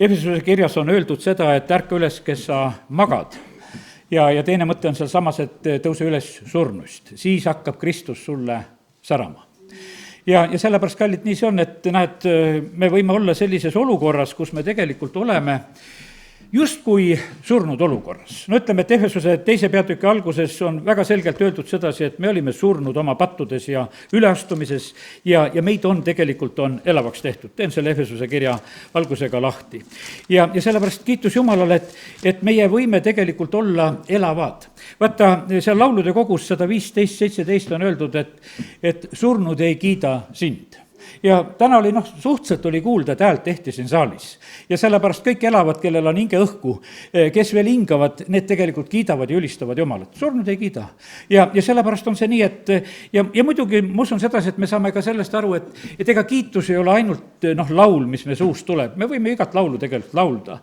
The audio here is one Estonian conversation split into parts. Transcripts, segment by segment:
Efesuse kirjas on öeldud seda, et ärka üles, kes sa magad. Ja teine mõte on sealsamas, et tõuse üles surnust, siis hakkab Kristus sulle särama. Ja sellepärast, kallid, nii see on, et näed, me võime olla sellises olukorras, kus me tegelikult oleme justkui surnud olukorras. No ütleme, et Efesuse 2. peatüki alguses on väga selgelt öeldud sedasi, et me olime surnud oma pattudes ja üleastumises ja meid on tegelikult elavaks tehtud. Teen selle Efesuse kirja algusega lahti. Ja sellepärast kiitus Jumalale, et meie võime tegelikult olla elavad. Vaata, seal laulude kogus 115-17 on öeldud, et surnud ei kiida sind. Ja täna oli, suhteliselt oli kuulda, et häält tehti siin saalis. Ja sellepärast kõik elavad, kellel on hinge õhku, kes veel hingavad, need tegelikult kiidavad ja ülistavad Jumalat. Surnud ei kiida. Ja sellepärast on see nii, et ja muidugi ma usun sedasi, et me saame ka sellest aru, et ega kiitus ei ole ainult laul, mis me suust tuleb. Me võime igat laulu tegelikult laulda.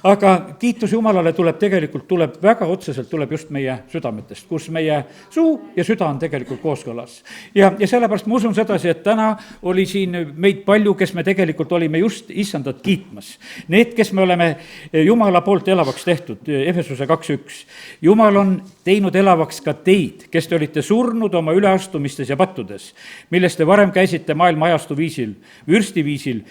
Aga kiitus Jumalale tuleb väga otseselt tuleb just meie südametest, kus meie suu ja süda on tegelikult kooskõlas. Ja sellepärast ma usun sedasi, et täna oli siin meid palju, kes me tegelikult olime just issandat kiitmas. Need, kes me oleme Jumala poolt elavaks tehtud, Efesuse 2.1. Jumal on teinud elavaks ka teid, kes te olite surnud oma üleastumistes ja pattudes, millest te varem käisite maailma ajastu viisil, vürstiviisil,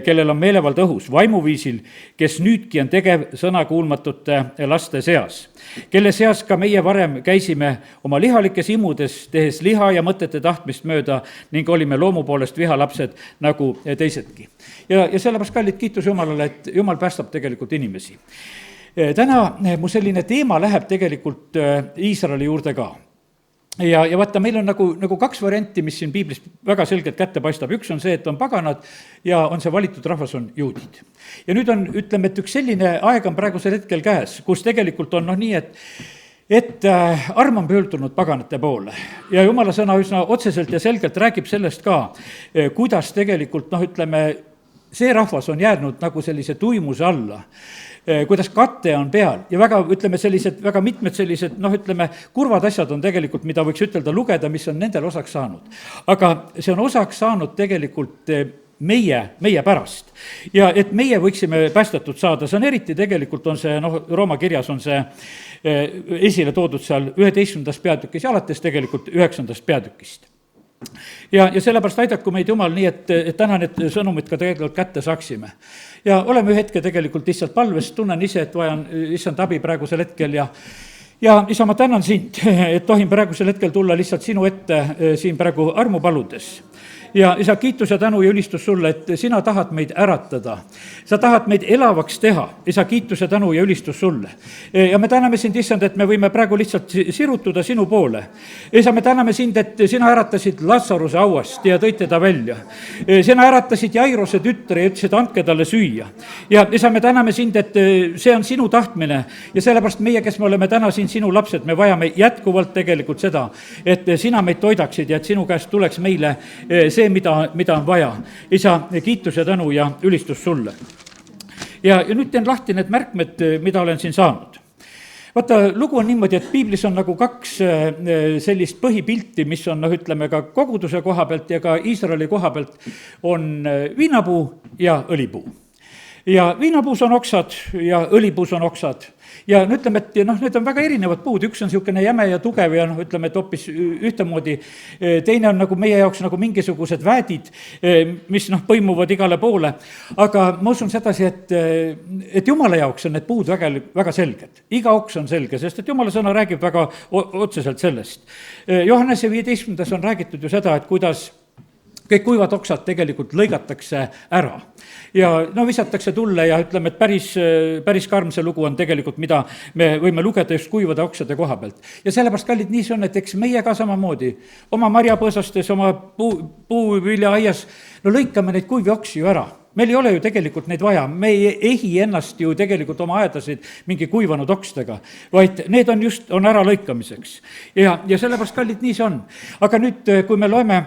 kellel on meelevald õhus, vaimuviisil, kes nüüdki on tegev sõnakuulmatute laste seas, kelle seas ka meie varem käisime oma lihalikes imudes, tehes liha ja mõtete tahtmist mööda ning olime loomu poolest vihalapsed nagu teisedki. Ja sellepärast, kallid, kiitus Jumalale, et Jumal päästab tegelikult inimesi. Täna mu selline teema läheb tegelikult Iisraeli juurde ka. Ja vaata, meil on nagu kaks varianti, mis siin piiblis väga selgelt kätte paistab. Üks on see, et on paganad ja on see valitud rahvas, on juudid. Ja nüüd on, ütleme, et üks selline aeg on praegusel hetkel käes, kus tegelikult on nii, et arm on pöördunud paganate poole. Ja Jumala sõna üsna otseselt ja selgelt räägib sellest ka, kuidas tegelikult, ütleme, see rahvas on jäänud nagu sellise tuimuse alla, kuidas kate on peal ja väga, ütleme, sellised väga mitmed sellised, ütleme, kurvad asjad on tegelikult, mida võiks ütelda lugeda, mis on nendel osaks saanud. Aga see on osaks saanud tegelikult meie pärast. Ja et meie võiksime päästetud saada, see on eriti tegelikult on see, Rooma kirjas on see esile toodud seal 11. peatükis ja alates tegelikult 9. peatükist. Ja sellepärast aidaku meid Jumal nii, et täna need sõnumid ka tegelikult kätte saaksime. Ja oleme ühe hetke tegelikult lihtsalt palves, tunnen ise, et vajan issand abi praegusel hetkel ja isa, ma tänan sind, et tohin praegusel hetkel tulla lihtsalt sinu ette siin praegu armu paludes. Ja isa, kiitus ja tänu ja ülistus sulle, et sina tahad meid äratada. Sa tahad meid elavaks teha. Isa, kiitus ja tänu ja ülistus sulle. Ja me täname sind, issand, et me võime praegu lihtsalt sirutuda sinu poole. Isa, me täname sind, et sina äratasid Lazaruse hauast ja tõid teda välja. Sina äratasid Jairose tütre ja ütlesid, andke talle süüa. Ja isa, me täname sind, et see on sinu tahtmine ja sellepärast meie, kes me oleme täna siin sinu lapsed, me vajame jätkuvalt tegelikult seda, et sina meid toidaksid ja et sinu käest tuleks meile see, mida on vaja. Isa, kiitus ja tänu ja ülistus sulle. Ja nüüd teen lahti need märkmed, mida olen siin saanud. Vaata, lugu on niimoodi, et piiblis on nagu kaks sellist põhipilti, mis on, ütleme, ka koguduse koha pealt ja ka Iisraeli koha pealt on viinapuu ja õlipuu. Ja viinapuus on oksad ja õlipuus on oksad. Ja ütleme, et need on väga erinevad puud, üks on niisugune jäme ja tugev ja ütleme, et hoopis ühtemoodi, teine on nagu meie jaoks nagu mingisugused väädid, mis põimuvad igale poole. Aga ma usun sedasi, et Jumala jaoks on need puud väga selged. Iga oks on selge, sest et Jumala sõna räägib väga otseselt sellest. Johannese 15. on räägitud ju seda, et kuidas kõik kuivad oksad tegelikult lõigatakse ära ja visatakse tulle ja ütleme, et päris karm see lugu on tegelikult, mida me võime lugeda just kuivade oksade koha pealt. Ja sellepärast, kallid, nii see on, et eks meie ka samamoodi oma marjapõõsastes, oma puuviljaaias, lõikame neid kuivi oksi ju ära. Meil ei ole ju tegelikult neid vaja, me ei ehi ennast ju tegelikult oma aedasid mingi kuivanud okstega, vaid need on ära lõikamiseks. Ja sellepärast, kallid, nii see on. Aga nüüd, kui me loeme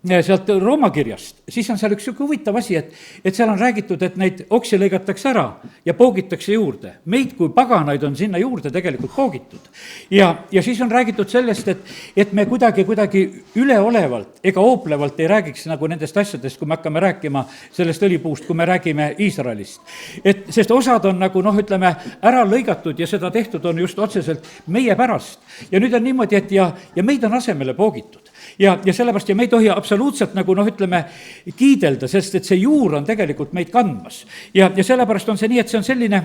sealt Rooma kirjast, siis on seal üks niisugune huvitav asi, et seal on räägitud, et neid oksi lõigatakse ära ja poogitakse juurde. Meid kui paganaid on sinna juurde tegelikult poogitud. Ja siis on räägitud sellest, et me kuidagi üleolevalt ega ooplevalt ei räägiks nagu nendest asjadest, kui me hakkame rääkima sellest õlipuust, kui me räägime Iisraelist. Sest osad on nagu ütleme, ära lõigatud ja seda tehtud on just otseselt meie pärast. Ja nüüd on niimoodi, et ja meid on asemele poogitud. Ja sellepärast ja me ei tohi absoluutselt nagu ütleme, kiidelda, sest et see juur on tegelikult meid kandmas. Ja sellepärast on see nii, et see on selline,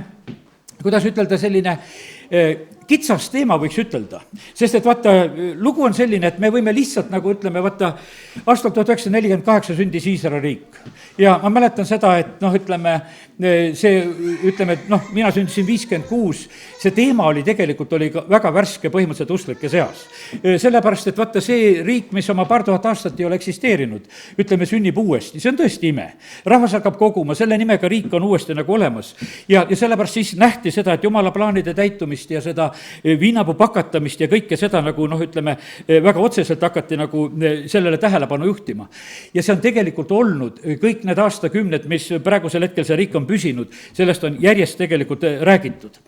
kuidas ütelda, selline kitsas teema võiks ütelda. Sest et vaata, lugu on selline, et me võime lihtsalt nagu ütleme, vaata, aastal 1948 sündis Iisraeli riik. Ja ma mäletan seda, et ütleme, mina sündisin 56, see teema oli tegelikult väga värske põhimõtteliselt usklike seas. Sellepärast, et vaata, see riik, mis oma paar tuhat aastat ei ole eksisteerinud, ütleme, sünnib uuesti, see on tõesti ime. Rahvas hakkab koguma, selle nimega riik on uuesti nagu olemas. Ja sellepärast siis nähti seda, et jumala plaanide täitumist ja seda viinapuu pakatamist ja kõike seda nagu ütleme, väga otseselt hakati nagu sellele tähelepanu juhtima. Ja see on tegelikult olnud kõik need aastakümned, mis praegusel hetkel see riik on püsinud, sellest on järjest tegelikult räägitud.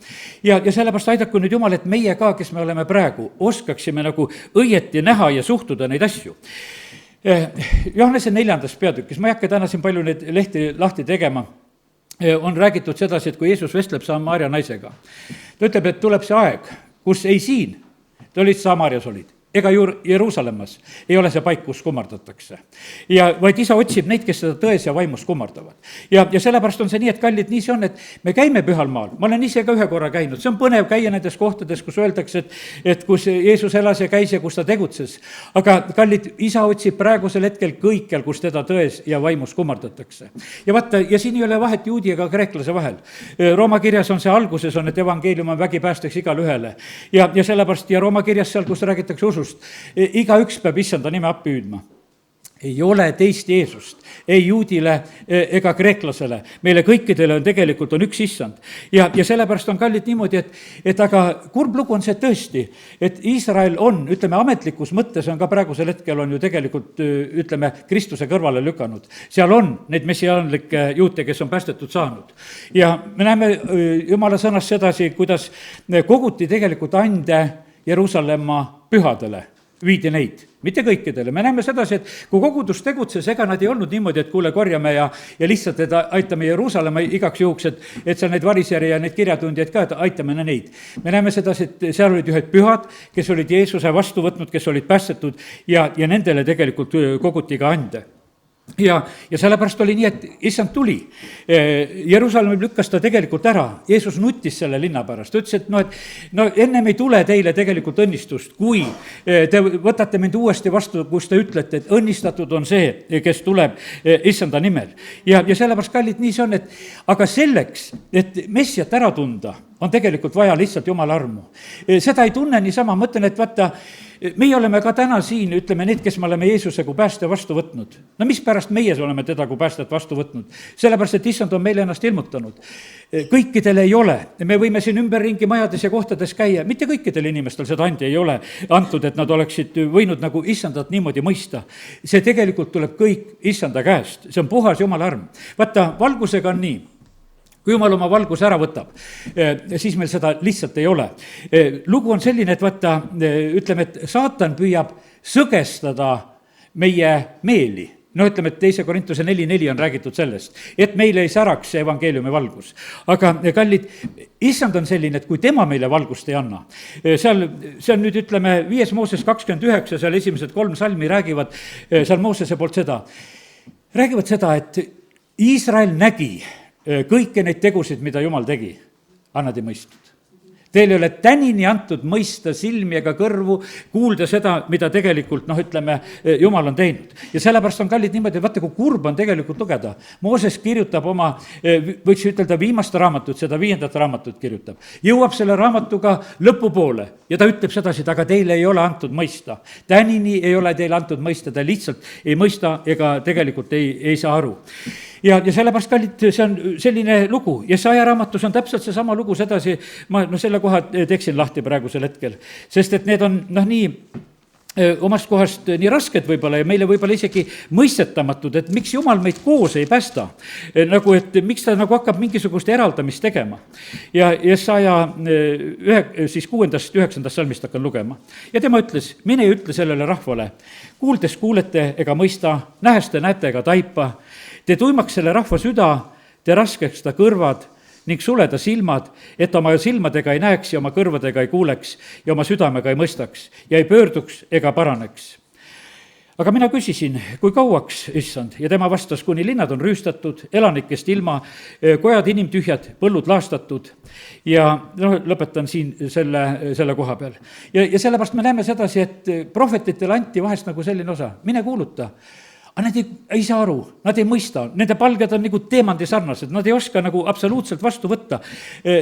Ja sellepärast aidaku nüüd Jumal, et meie ka, kes me oleme praegu, oskaksime nagu õieti näha ja suhtuda neid asju. Johannese 4. peatükis, ma ei hakka täna siin palju neid lehti lahti tegema, on räägitud sedasi, et kui Jeesus vestleb Samaaria naisega, ta ütleb, et tuleb see aeg, kus ei siin, te olid Samaarias olid, ega Jeruusalemmas ei ole see paik, kus kummardatakse. Ja vaid isa otsib neid, kes seda tões ja vaimus kummardavad. Ja sellepärast on see nii, et kallid, nii see on, et me käime pühal maal. Ma olen ise ka ühe korra käinud. See on põnev käia nendes kohtades, kus öeldakse, et kus Jeesus elas ja käis ja kus ta tegutses. Aga kallid, isa otsib praegusel hetkel kõikjal, kus teda tões ja vaimus kummardatakse. Ja vaata, ja siin ei ole vahet juudi ega kreeklase vahel. Rooma kirjas on see alguses on, et evangeelium on vägi päästeks igale ühele. Ja sellepärast ja Rooma kirjas seal, kus räägitakse usust, igaüks peab issanda nime appi hüüdma. Ei ole teist Jeesust, ei juudile ega kreeklasele. Meile kõikidele on tegelikult on üks issand. Ja sellepärast on kallid niimoodi, et aga kurb lugu on see tõesti, et Iisrael on, ütleme, ametlikus mõttes on ka praegusel hetkel on ju tegelikult, ütleme, Kristuse kõrvale lükanud. Seal on neid messiaanlikke juute, kes on päästetud saanud. Ja me näeme Jumala sõnast sedasi, kuidas koguti tegelikult ande Jeruusalemma pühadele, viidi neid, mitte kõikidele. Me näeme sedasi, et kui kogudus tegutses, ega nad ei olnud niimoodi, et kuule, korjame ja lihtsalt, et aitame Jeruusalemma igaks juhuks, et seal neid varisjäri ja neid kirjatundjaid ka, et aitame neid. Me näeme sedasi, et seal olid ühed pühad, kes olid Jeesuse vastu võtnud, kes olid päästetud ja nendele tegelikult koguti ka ande. Ja sellepärast oli nii, et issand tuli. Jeruusalemmi lükkas ta tegelikult ära. Jeesus nutis selle linna pärast. Ta ütles, et ennem ei tule teile tegelikult õnnistust, kui te võtate mind uuesti vastu, kus te ütlete, et õnnistatud on see, kes tuleb issanda nimel. Ja sellepärast, kallid, nii see on, et aga selleks, et messiat ära tunda, on tegelikult vaja lihtsalt Jumala armu. Seda ei tunne niisama, mõtlen, et vaata, meie oleme ka täna siin, ütleme, need, kes me oleme Jeesuse kui pääste vastu võtnud. No mis pärast meie oleme teda kui päästet vastu võtnud? Sellepärast, et issand on meile ennast ilmutanud. Kõikidele ei ole. Me võime siin ümberringi majades ja kohtades käia. Mitte kõikidel inimestel seda andi ei ole antud, et nad oleksid võinud nagu issandat niimoodi mõista. See tegelikult tuleb kõik issanda käest. See on puhas Jumala arm. Vaata, valgusega on nii. Kui Jumal oma valguse ära võtab, siis meil seda lihtsalt ei ole. Lugu on selline, et vaata, ütleme, et saatan püüab sõgestada meie meeli. No ütleme, et 2. Korintuse 4.4 on räägitud sellest, et meile ei säraks see evangeeliumi valgus. Aga kallid, issand on selline, et kui tema meile valgust ei anna, seal nüüd ütleme 5. Mooses 29, seal esimesed 3 salmi räägivad, seal Moosese poolt seda, räägivad seda, et Iisrael nägi kõiki neid tegusid, mida Jumal tegi, annad ei mõistnud. Teil ei ole tänini antud mõista silmi ega kõrvu, kuulda seda, mida tegelikult, ütleme, Jumal on teinud. Ja sellepärast on kallid niimoodi, vaata, kui kurb on tegelikult lugeda. Mooses kirjutab oma, võiks ütelda, viimast raamatut, seda 5. raamatut kirjutab. Jõuab selle raamatuga lõpupoole ja ta ütleb sedasi, et aga teile ei ole antud mõista. Tänini ei ole teile antud mõista, ta lihtsalt ei mõista ega tegelikult ei saa aru. Ja sellepärast, kallid, see on selline lugu. Jesaja raamatus on täpselt seesama lugu sedasi, ma selle koha teeksin lahti praegusel hetkel. Sest et need on nii omast kohast nii rasked võib-olla ja meile võib-olla isegi mõistetamatud, et miks Jumal meid koos ei päästa. Nagu, et miks ta nagu hakkab mingisugust eraldamist tegema. Ja Jesaja 6.–9. salmist hakkan lugema. Ja tema ütles, mine ja ütle sellele rahvale, kuuldes kuulete ega mõista, nähes te näete ega taipa, te tuimaks selle rahva süda, te raskeks ta kõrvad ning suleda silmad, et oma silmadega ei näeks ja oma kõrvadega ei kuuleks ja oma südamega ei mõistaks ja ei pöörduks ega paraneks. Aga mina küsisin, kui kauaks, issand, ja tema vastas, kuni linnad on rüüstatud, elanikest ilma, kojad inimtühjad, põllud laastatud ja lõpetan siin selle koha peal. Ja sellepärast me näeme sedasi, et prohvetitele anti vahest nagu selline osa, mine kuuluta. Aga nad ei saa aru, nad ei mõista, nende palged on nagu teemandi sarnased, nad ei oska nagu absoluutselt vastu võtta.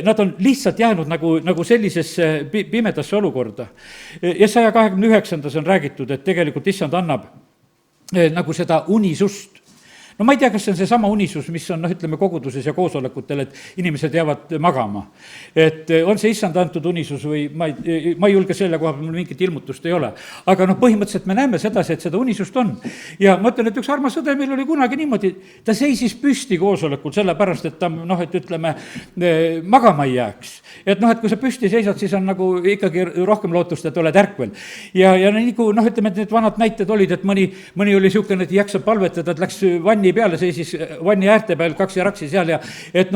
Nad on lihtsalt jäänud nagu sellisesse pimedasse olukorda. Ja 129. on räägitud, et tegelikult issand annab nagu seda unisust. No ma ei tea, kas see on seesama unisus, mis on, ütleme, koguduses ja koosolekutel, et inimesed jäävad magama. Et on see issand antud unisus või ma ei julge selle koha peal, mul mingit ilmutust ei ole. Aga põhimõtteliselt me näeme sedasi, et seda unisust on. Ja ma ütlen, et üks armas sõde meil oli kunagi niimoodi, ta seisis püsti koosolekul sellepärast, et ta, et ütleme, magama ei jääks. Et kui sa püsti seisad, siis on nagu ikkagi rohkem lootust, et oled ärkvel. Ja nagu, ütleme, et need vanad näited olid, et mõni oli siukene, et ei jaksa palvetada, et läks vanni peale, seisis vanni äärte peal kaks ja raksi seal ja et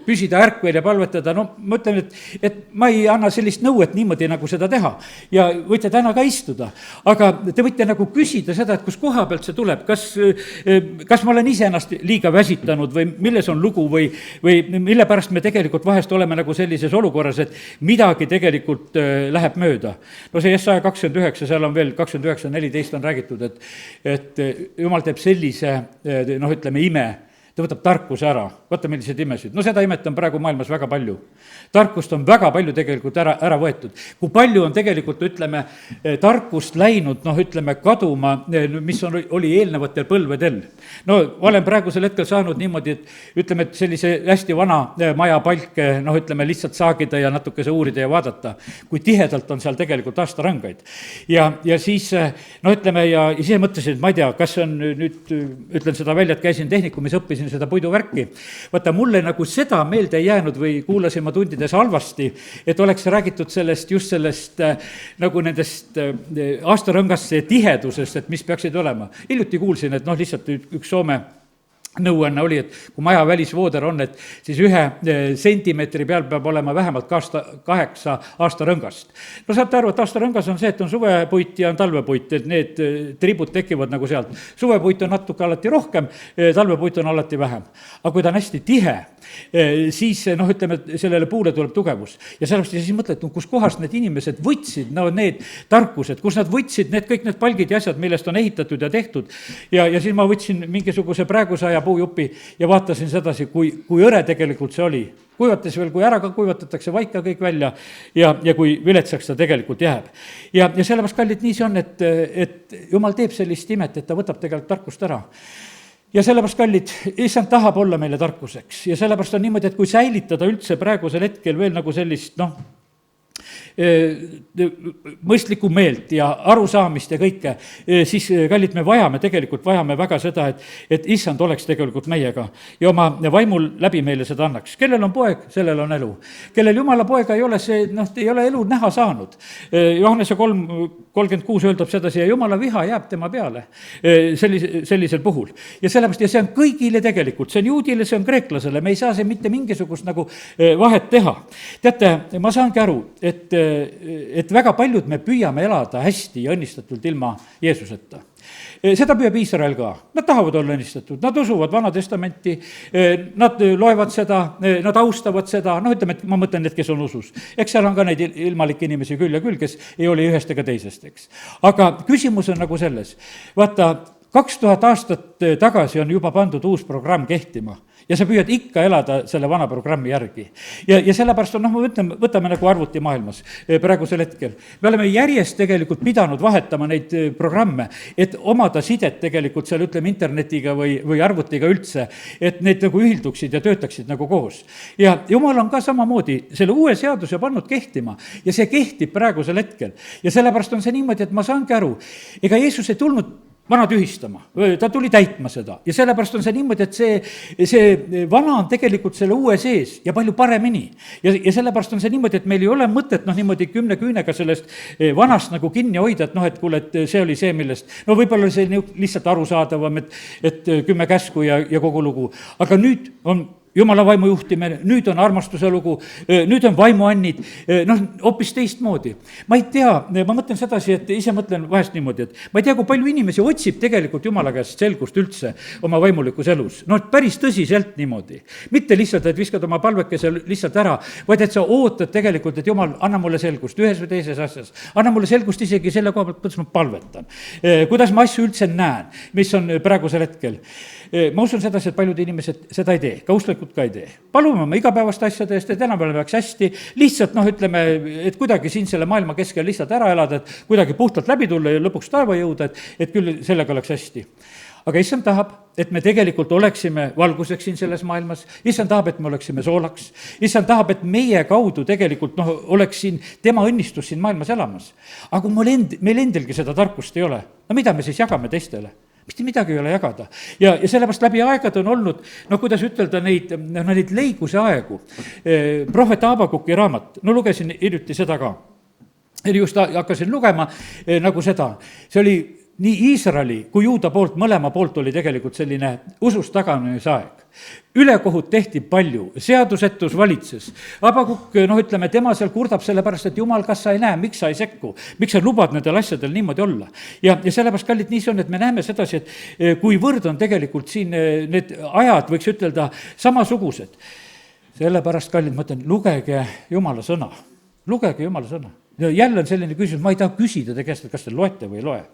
püsida ärkvel ja palvetada. Ma ütlen, et ma ei anna sellist nõuet niimoodi nagu seda teha ja võite täna ka istuda, aga te võite nagu küsida seda, et kus koha pealt see tuleb, kas ma olen ise ennast liiga väsitanud või milles on lugu või mille pärast me tegelikult vahest oleme nagu sellises olukorras, et midagi tegelikult läheb mööda. See Jesaja 29, seal on veel 29.14 on räägitud, et Jumal teeb sellise ütleme, ime, ta võtab tarkuse ära. Vaata, millised imesid. Seda imet on praegu maailmas väga palju. Tarkust on väga palju tegelikult ära võetud. Kui palju on tegelikult, ütleme, tarkust läinud, ütleme, kaduma, mis oli eelnevatel põlvedel. Olen praegusel hetkel saanud niimoodi, et ütleme, et sellise hästi vana maja palke, ütleme, lihtsalt saagida ja natukese uurida ja vaadata, kui tihedalt on seal tegelikult aastarõngaid. Ja siis, ütleme, ja ise mõtlesin, et ma ei tea, kas on nüüd, ütlen seda välja, et käisin tehnikumis, õppisin seda puiduvärki. Vaata, mulle nagu seda meelde ei jäänud või kuulasin ma tundides halvasti, et oleks räägitud just sellest nagu nendest aastarõngasse tihedusest, et mis peaksid olema. Hiljuti kuulsin, et lihtsalt üks Soome nõuanne oli, et kui maja välisvooder on, et siis 1 sentimeetri peal peab olema vähemalt 8 aastarõngast. Saate aru, et aastarõngas on see, et on suvepuit ja on talvepuit, et need tribud tekivad nagu sealt. Suvepuit on natuke alati rohkem, talvepuit on alati vähem. Aga kui ta on hästi tihe, siis ütleme, sellele puule tuleb tugevus. Ja sellepärast siis mõtled, kus kohast need inimesed võtsid, need tarkused, kus nad võtsid kõik need palgid ja asjad, millest on ehitatud ja tehtud. Ja siis ma võtsin mingisuguse praeguse aja puujupi ja vaatasin sedasi, kui õre tegelikult see oli. Kuivates veel, kui ära ka kuivatatakse vaika kõik välja ja kui viletsaks ta tegelikult jääb. Ja sellepärast, kallid, nii see on, et Jumal teeb sellist imet, et ta võtab tegelikult tarkust ära. Ja sellepärast, kallid, issand tahab olla meile tarkuseks ja sellepärast on niimoodi, et kui säilitada üldse praegusel hetkel veel nagu sellist, mõistlikku meelt ja arusaamist ja kõike, siis kallid, me vajame väga seda, et issand oleks tegelikult meiega ja oma vaimul läbi meile seda annaks. Kellel on poeg, sellel on elu. Kellel Jumala poega ei ole, see ei ole elu näha saanud. Johannese 3.36 öeldab sedasi ja Jumala viha jääb tema peale sellisel puhul. Ja sellepärast, ja see on kõigile tegelikult, see on juudile, see on kreeklasele, me ei saa see mitte mingisugust nagu vahet teha. Teate, ma saangi aru, et väga paljud me püüame elada hästi ja õnnistatult ilma Jeesuseta. Seda püüab Iisrael ka. Nad tahavad olla õnnistatud, nad usuvad Vana Testamenti, nad loevad seda, nad austavad seda, ütleme, et ma mõtlen need, kes on usus. Eks seal on ka neid ilmalikke inimesi küll ja küll, kes ei ole ühest ega teisest, eks. Aga küsimus on nagu selles, vaata, 2000 aastat tagasi on juba pandud uus programm kehtima ja sa püüad ikka elada selle vana programmi järgi. Ja sellepärast on, ma ütlen, võtame nagu arvutimaailmas praegusel hetkel. Me oleme järjest tegelikult pidanud vahetama neid programme, et omada sidet tegelikult seal, ütleme, internetiga või arvutiga üldse, et need nagu ühilduksid ja töötaksid nagu koos. Ja Jumal on ka samamoodi selle uue seaduse pannud kehtima ja see kehtib praegusel hetkel. Ja sellepärast on see niimoodi, et ma saangi aru, ega Jeesus ei tulnud vana tühistama, ta tuli täitma seda ja sellepärast on see niimoodi, et see vana on tegelikult selle uue sees ja palju paremini. Ja sellepärast on see niimoodi, et meil ei ole mõtet niimoodi 10 küünega sellest vanast nagu kinni hoida, et et kuule, et see oli see, millest, võib-olla see lihtsalt arusaadavam, et 10 käsku ja kogu lugu, aga nüüd on Jumala vaimu juhtimine, nüüd on armastuse lugu, nüüd on vaimuannid, hoopis teistmoodi. Ma ei tea, ma mõtlen sedasi, et ise mõtlen vahest niimoodi, et ma ei tea, kui palju inimesi otsib tegelikult Jumala käest selgust üldse oma vaimulikus elus. Päris tõsiselt niimoodi. Mitte lihtsalt, et viskad oma palvekese lihtsalt ära, vaid et sa ootad tegelikult, et Jumal, anna mulle selgust ühes või teises asjas. Anna mulle selgust isegi selle koha pealt, kuidas ma palvetan. Kuidas ma asju üldse näen, mis on praegusel hetkel. Ma usun sedasi, et paljud inimesed seda ei tee, ka usklikud ka ei tee. Palume oma igapäevaste asjade eest, et enam-vähem peaks hästi, lihtsalt ütleme, et kuidagi siin selle maailma keskel lihtsalt ära elada, et kuidagi puhtalt läbi tulla ja lõpuks taeva jõuda, et küll sellega oleks hästi. Aga issand tahab, et me tegelikult oleksime valguseks siin selles maailmas, issand tahab, et me oleksime soolaks, issand tahab, et meie kaudu tegelikult oleks siin tema õnnistus siin maailmas elamas. Aga kui meil endilgi seda tarkust ei ole, mida me siis jagame teistele? Mitte midagi ei ole jagada. Ja sellepärast läbi aegad on olnud, kuidas ütelda, neid leiguse aegu. Prohvet Haabakuki raamat, lugesin hiljuti seda ka. Just hakkasin lugema nagu seda. See oli nii Iisraeli kui Juuda poolt, mõlema poolt oli tegelikult selline usust taganemise aeg. Ülekohut tehti palju, seadusetus valitses. Habakuk, ütleme, tema seal kurdab sellepärast, et Jumal, kas sa ei näe, miks sa ei sekku, miks sa lubad nendel asjadel niimoodi olla. Ja sellepärast, kallid, nii see on, et me näeme sedasi, et kuivõrd on tegelikult siin need ajad, võiks ütelda, samasugused. Sellepärast, kallid, ma ütlen, lugege Jumala sõna. Lugege Jumala sõna. Ja jälle on selline küsimus, ma ei taha küsida te käest, et kas te loete või ei loe.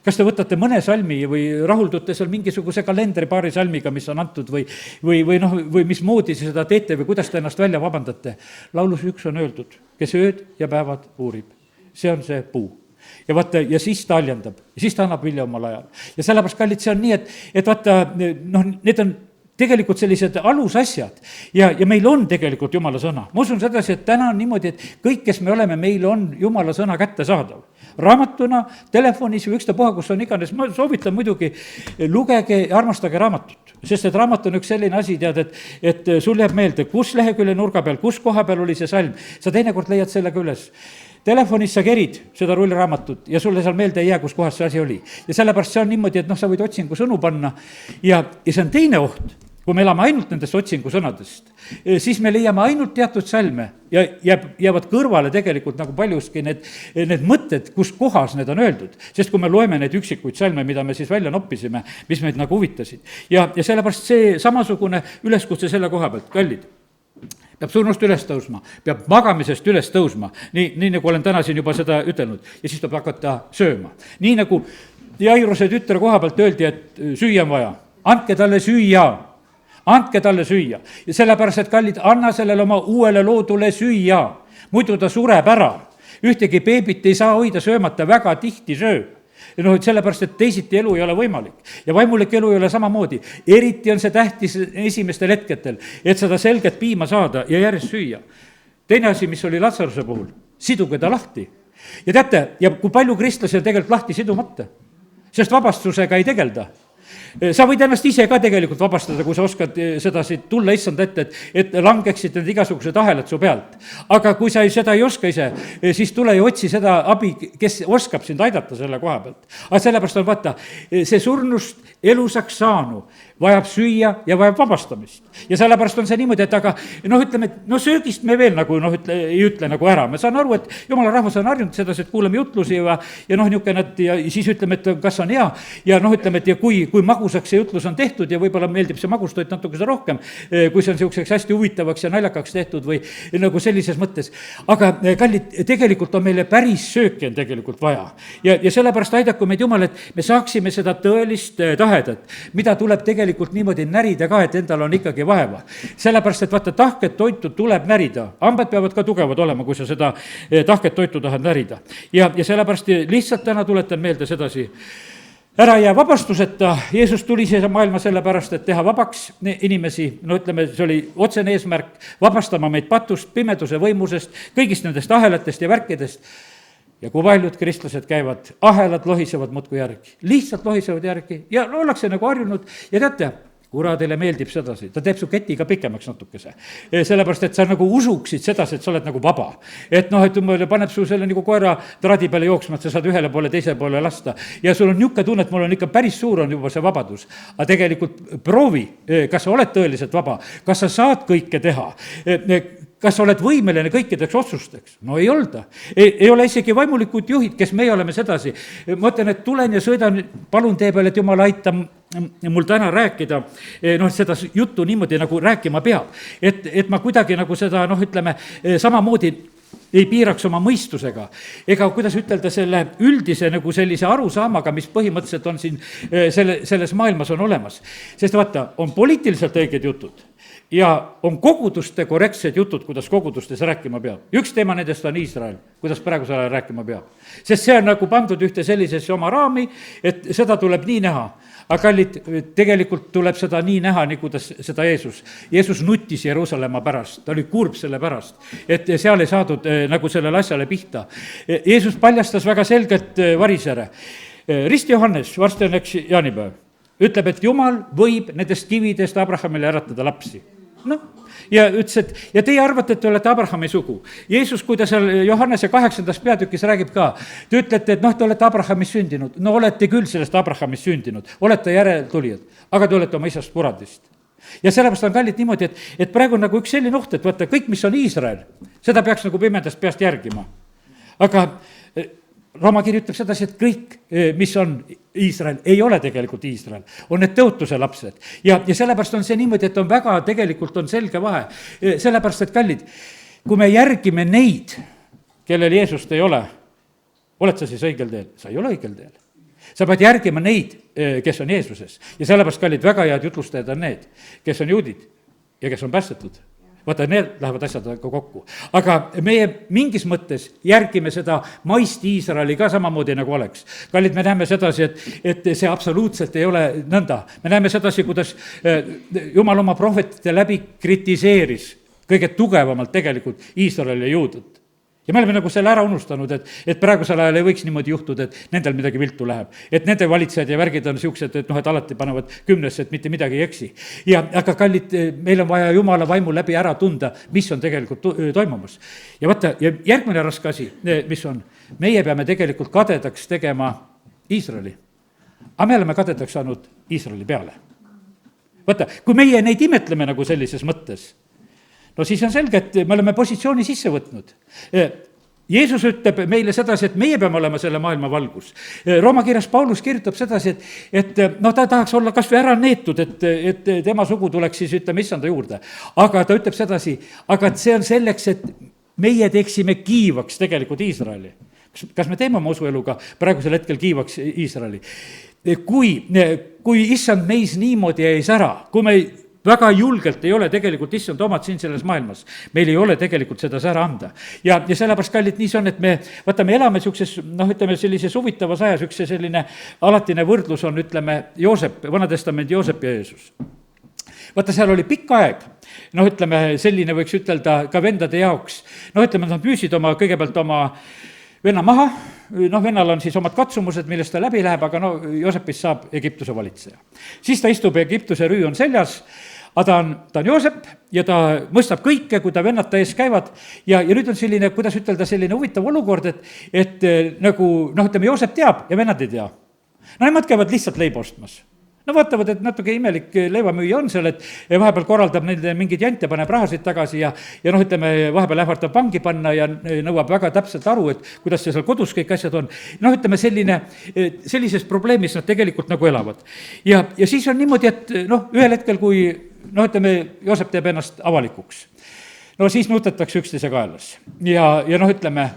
Kas te võtate mõne salmi või rahuldute seal mingisuguse kalendri paari salmiga, mis on antud või mismoodi seda teete või kuidas te ennast välja vabandate. Laulus 1 on öeldud, kes ööd ja päevad uurib. See on see puu. Ja vaata, ja siis ta haljendab ja siis ta annab vilja omal ajal. Ja sellepärast, kallid, see on nii, et vaata, need on tegelikult sellised alusasjad ja meil on tegelikult Jumala sõna. Ma usun sedasi, et täna on niimoodi, et kõik, kes me oleme, meil on Jumala sõna kättesaadav. Raamatuna, telefonis või ükstapuha, kus on iganes, ma soovitan muidugi, lugege ja armastage raamatut. Sest et raamat on üks selline asi, tead, et sul jääb meelde, kus lehekülje nurga peal, kus koha peal oli see salm. Sa teinekord leiad sellega üles. Telefonis sa kerid seda rulliraamatut ja sulle seal meelde ei jää, kus kohas see asi oli. Ja sellepärast see on niimoodi, et sa võid otsingu sõnu panna ja see on teine oht. Kui me elame ainult nendest otsingusõnadest, siis me leiame ainult teatud salme ja jäävad kõrvale tegelikult nagu paljuski need mõtted, kus kohas need on öeldud. Sest kui me loeme neid üksikuid salme, mida me siis välja noppisime, mis meid nagu huvitasid. Ja sellepärast see samasugune üleskutse selle koha pealt, kallid. Peab surnust üles tõusma, peab magamisest üles tõusma, nii nagu olen täna siin juba seda ütelnud. Ja siis peab hakata sööma. Nii nagu Jairuse tütre koha pealt öeldi, et süüa on vaja, andke talle süüa. Andke talle süüa. Ja sellepärast, et kallid, anna sellele oma uuele loodule süüa. Muidu ta sureb ära. Ühtegi beebit ei saa hoida söömata, väga tihti sööb. Sellepärast, et teisiti elu ei ole võimalik. Ja vaimulik elu ei ole samamoodi. Eriti on see tähtis esimestel hetketel, et seda selget piima saada ja järjest süüa. Teine asi, mis oli Latsaruse puhul, siduge ta lahti. Ja teate, ja kui palju kristlasi on tegelikult lahti sidumata, sest vabastusega ei tegelda. Sa võid ennast ise ka tegelikult vabastada, kui sa oskad sedasi tulla issand ette, et langeksid need igasugused ahelad su pealt. Aga kui sa seda ei oska ise, siis tule ja otsi seda abi, kes oskab sind aidata selle koha pealt. Aga sellepärast on vaata, see surnust elusaks saanu vajab süüa ja vajab vabastamist. Ja sellepärast on see niimoodi, et aga ütleme, et söögist me veel nagu ei ütle nagu ära. Me saan aru, et Jumala rahvas on harjunud sedasi, et kuuleme jutlusi ja niisugune, ja siis ütleme, et kas on hea ja ütleme, et ja kui kui magusaks see jutlus on tehtud ja võib-olla meeldib see magustoit natukese rohkem, kui see on niisuguseks hästi huvitavaks ja naljakaks tehtud või nagu sellises mõttes. aga kallid, tegelikult on meile päris sööki on tegelikult vaja. ja sellepärast aidaku meid Jumal, et me saaksime seda tõelist tahedat, mida tuleb tegelikult niimoodi närida ka, et endal on ikkagi vaeva. sellepärast, et vaata, tahket toitu tuleb närida, hambad peavad ka tugevad olema, kui sa seda tahket toitu tahad närida. ja sellepärast lihtsalt täna tuletan meelde sedasi, ära jää vabastuseta, Jeesus tuli siia maailma sellepärast, et teha vabaks inimesi, no ütleme, see oli otsene eesmärk, vabastama meid patust, pimeduse võimusest, kõigist nendest ahelatest ja värkidest. ja kui paljud kristlased käivad, ahelad lohisevad muudkui järgi, lihtsalt lohisevad järgi ja ollakse nagu harjunud ja teate, kuradile meeldib sedasi, ta teeb su ketiga pikemaks natukese. sellepärast, et sa nagu usuksid sedasi, et sa oled nagu vaba. et noh, et paneb su selle nagu koera traadi peale jooksma, et sa saad ühele poole, teise poole lasta. ja sul on niisugune tunne, et mul on ikka päris suur on juba see vabadus. aga tegelikult proovi, kas sa oled tõeliselt vaba, kas sa saad kõike teha, kas sa oled võimeline kõikideks otsusteks? no ei olda. Ei ole isegi vaimulikud juhid, kes meie oleme sedasi. ma ütlen, et tulen ja sõidan, palun tee peale, et Jumal aita mul täna rääkida, noh, seda juttu niimoodi nagu rääkima peab. et ma kuidagi nagu seda, noh, ütleme, samamoodi ei piiraks oma mõistusega. ega kuidas ütelda, selle üldise nagu sellise arusaamaga, mis põhimõtteliselt on siin selles maailmas on olemas. sest vaata, on poliitiliselt õiged jutud ja on koguduste korrektsed jutud, kuidas kogudustes rääkima peab. üks teema nendest on Iisrael, kuidas praegusel ajal rääkima peab. sest see on nagu pandud ühte sellisesse oma raami, et seda tuleb nii näha. aga kallid, tegelikult tuleb seda nii näha, nii kuidas seda Jeesus nutis Jeruusalemma pärast, ta oli kurb selle pärast, et seal ei saadud nagu sellele asjale pihta. Jeesus paljastas väga selgelt varisere. Rist Johannes, varsti on eks jaanipäev, ütleb, et Jumal võib nendest kividest Abrahamile äratada lapsi. noh, ja ütles, et ja teie arvate, et te olete Abrahami sugu. Jeesus, kui ta seal Johannese 8. peatükis räägib ka, te ütlete, et noh, te olete Abrahamis sündinud. no olete küll sellest Abrahamis sündinud, olete järeltulijad, aga te olete oma isast kuradist. ja sellepärast on kallid niimoodi, et praegu on nagu üks selline oht, et vaata, kõik, mis on Iisrael, seda peaks nagu pimedast peast järgima. aga Rooma kiri ütleb sedasi, et kõik, mis on Iisrael, ei ole tegelikult Iisrael, on need tõotuse lapsed. ja sellepärast on see niimoodi, et on väga, tegelikult on selge vahe. sellepärast, et kallid, kui me järgime neid, kellel Jeesust ei ole, oled sa siis õigel teel? sa ei ole õigel teel. sa pead järgima neid, kes on Jeesuses. ja sellepärast, kallid, väga head jutlustajad on need, kes on juudid ja kes on päästetud. vaata, need lähevad asjad ka kokku. aga meie mingis mõttes järgime seda maist Iisraeli ka samamoodi nagu oleks. kallid, me näeme sedasi, et see absoluutselt ei ole nõnda. me näeme sedasi, kuidas Jumal oma prohvetite läbi kritiseeris kõige tugevamalt tegelikult Iisraeli juudut. ja me oleme nagu selle ära unustanud, et praegusel ajal ei võiks niimoodi juhtuda, et nendel midagi viltu läheb. et nende valitsejad ja värgid on niisugused, et noh, et alati panevad 10, et mitte midagi ei eksi. ja aga kallid, meil on vaja Jumala vaimu läbi ära tunda, mis on tegelikult toimumas. ja vaata, ja järgmine raske asi, mis on, meie peame tegelikult kadedaks tegema Iisraeli. aga me oleme kadedaks saanud Iisraeli peale. vaata, kui meie neid imetleme nagu sellises mõttes, no siis on selge, et me oleme positsiooni sisse võtnud. Jeesus ütleb meile sedasi, et meie peame olema selle maailma valgus. Rooma kirjas Paulus kirjutab sedasi, et noh, ta tahaks olla kas või ära neetud, et tema sugu tuleks siis, ütleme, issanda juurde. aga ta ütleb sedasi, aga et see on selleks, et meie teeksime kiivaks tegelikult Iisraeli. kas me teeme oma usueluga praegusel hetkel kiivaks Iisraeli? kui issand meis niimoodi ei sära, kui me väga julgelt ei ole tegelikult issand omad siin selles maailmas. meil ei ole tegelikult seda sära anda. ja sellepärast, kallid, nii see on, et me elame niisuguses, noh, ütleme sellises huvitavas ajas, üks selline alatine võrdlus on, ütleme, Joosep, Vana-testamendi Joosep ja Jeesus. vaata, seal oli pikk aeg, noh, ütleme, selline võiks ütelda ka vendade jaoks, noh, ütleme, nad püüsid kõigepealt oma venna maha, noh, vennal on siis omad katsumused, millest ta läbi läheb, aga no Joosepist saab Egiptuse valitseja. siis ta istub, Egiptuse rüü on seljas, aga ta on Joosep ja ta mõistab kõike, kui ta vennad ta ees käivad ja nüüd on selline, kuidas ütelda, selline huvitav olukord, et nagu noh, ütleme, Joosep teab ja vennad ei tea. no nemad käivad lihtsalt leiba ostmas. no vaatavad, et natuke imelik leivamüüja on seal, et vahepeal korraldab neile mingeid jante, paneb rahasid tagasi ja noh, ütleme, vahepeal ähvardab vangi panna ja nõuab väga täpselt aru, et kuidas seal kodus kõik asjad on. noh, ütleme sellises probleemis nad tegelikult nagu elavad. Ja siis on niimoodi, et noh, ühel hetkel, kui noh, ütleme, Joosep teeb ennast avalikuks, no siis nutetakse üksteise kaelas ja noh, ütleme,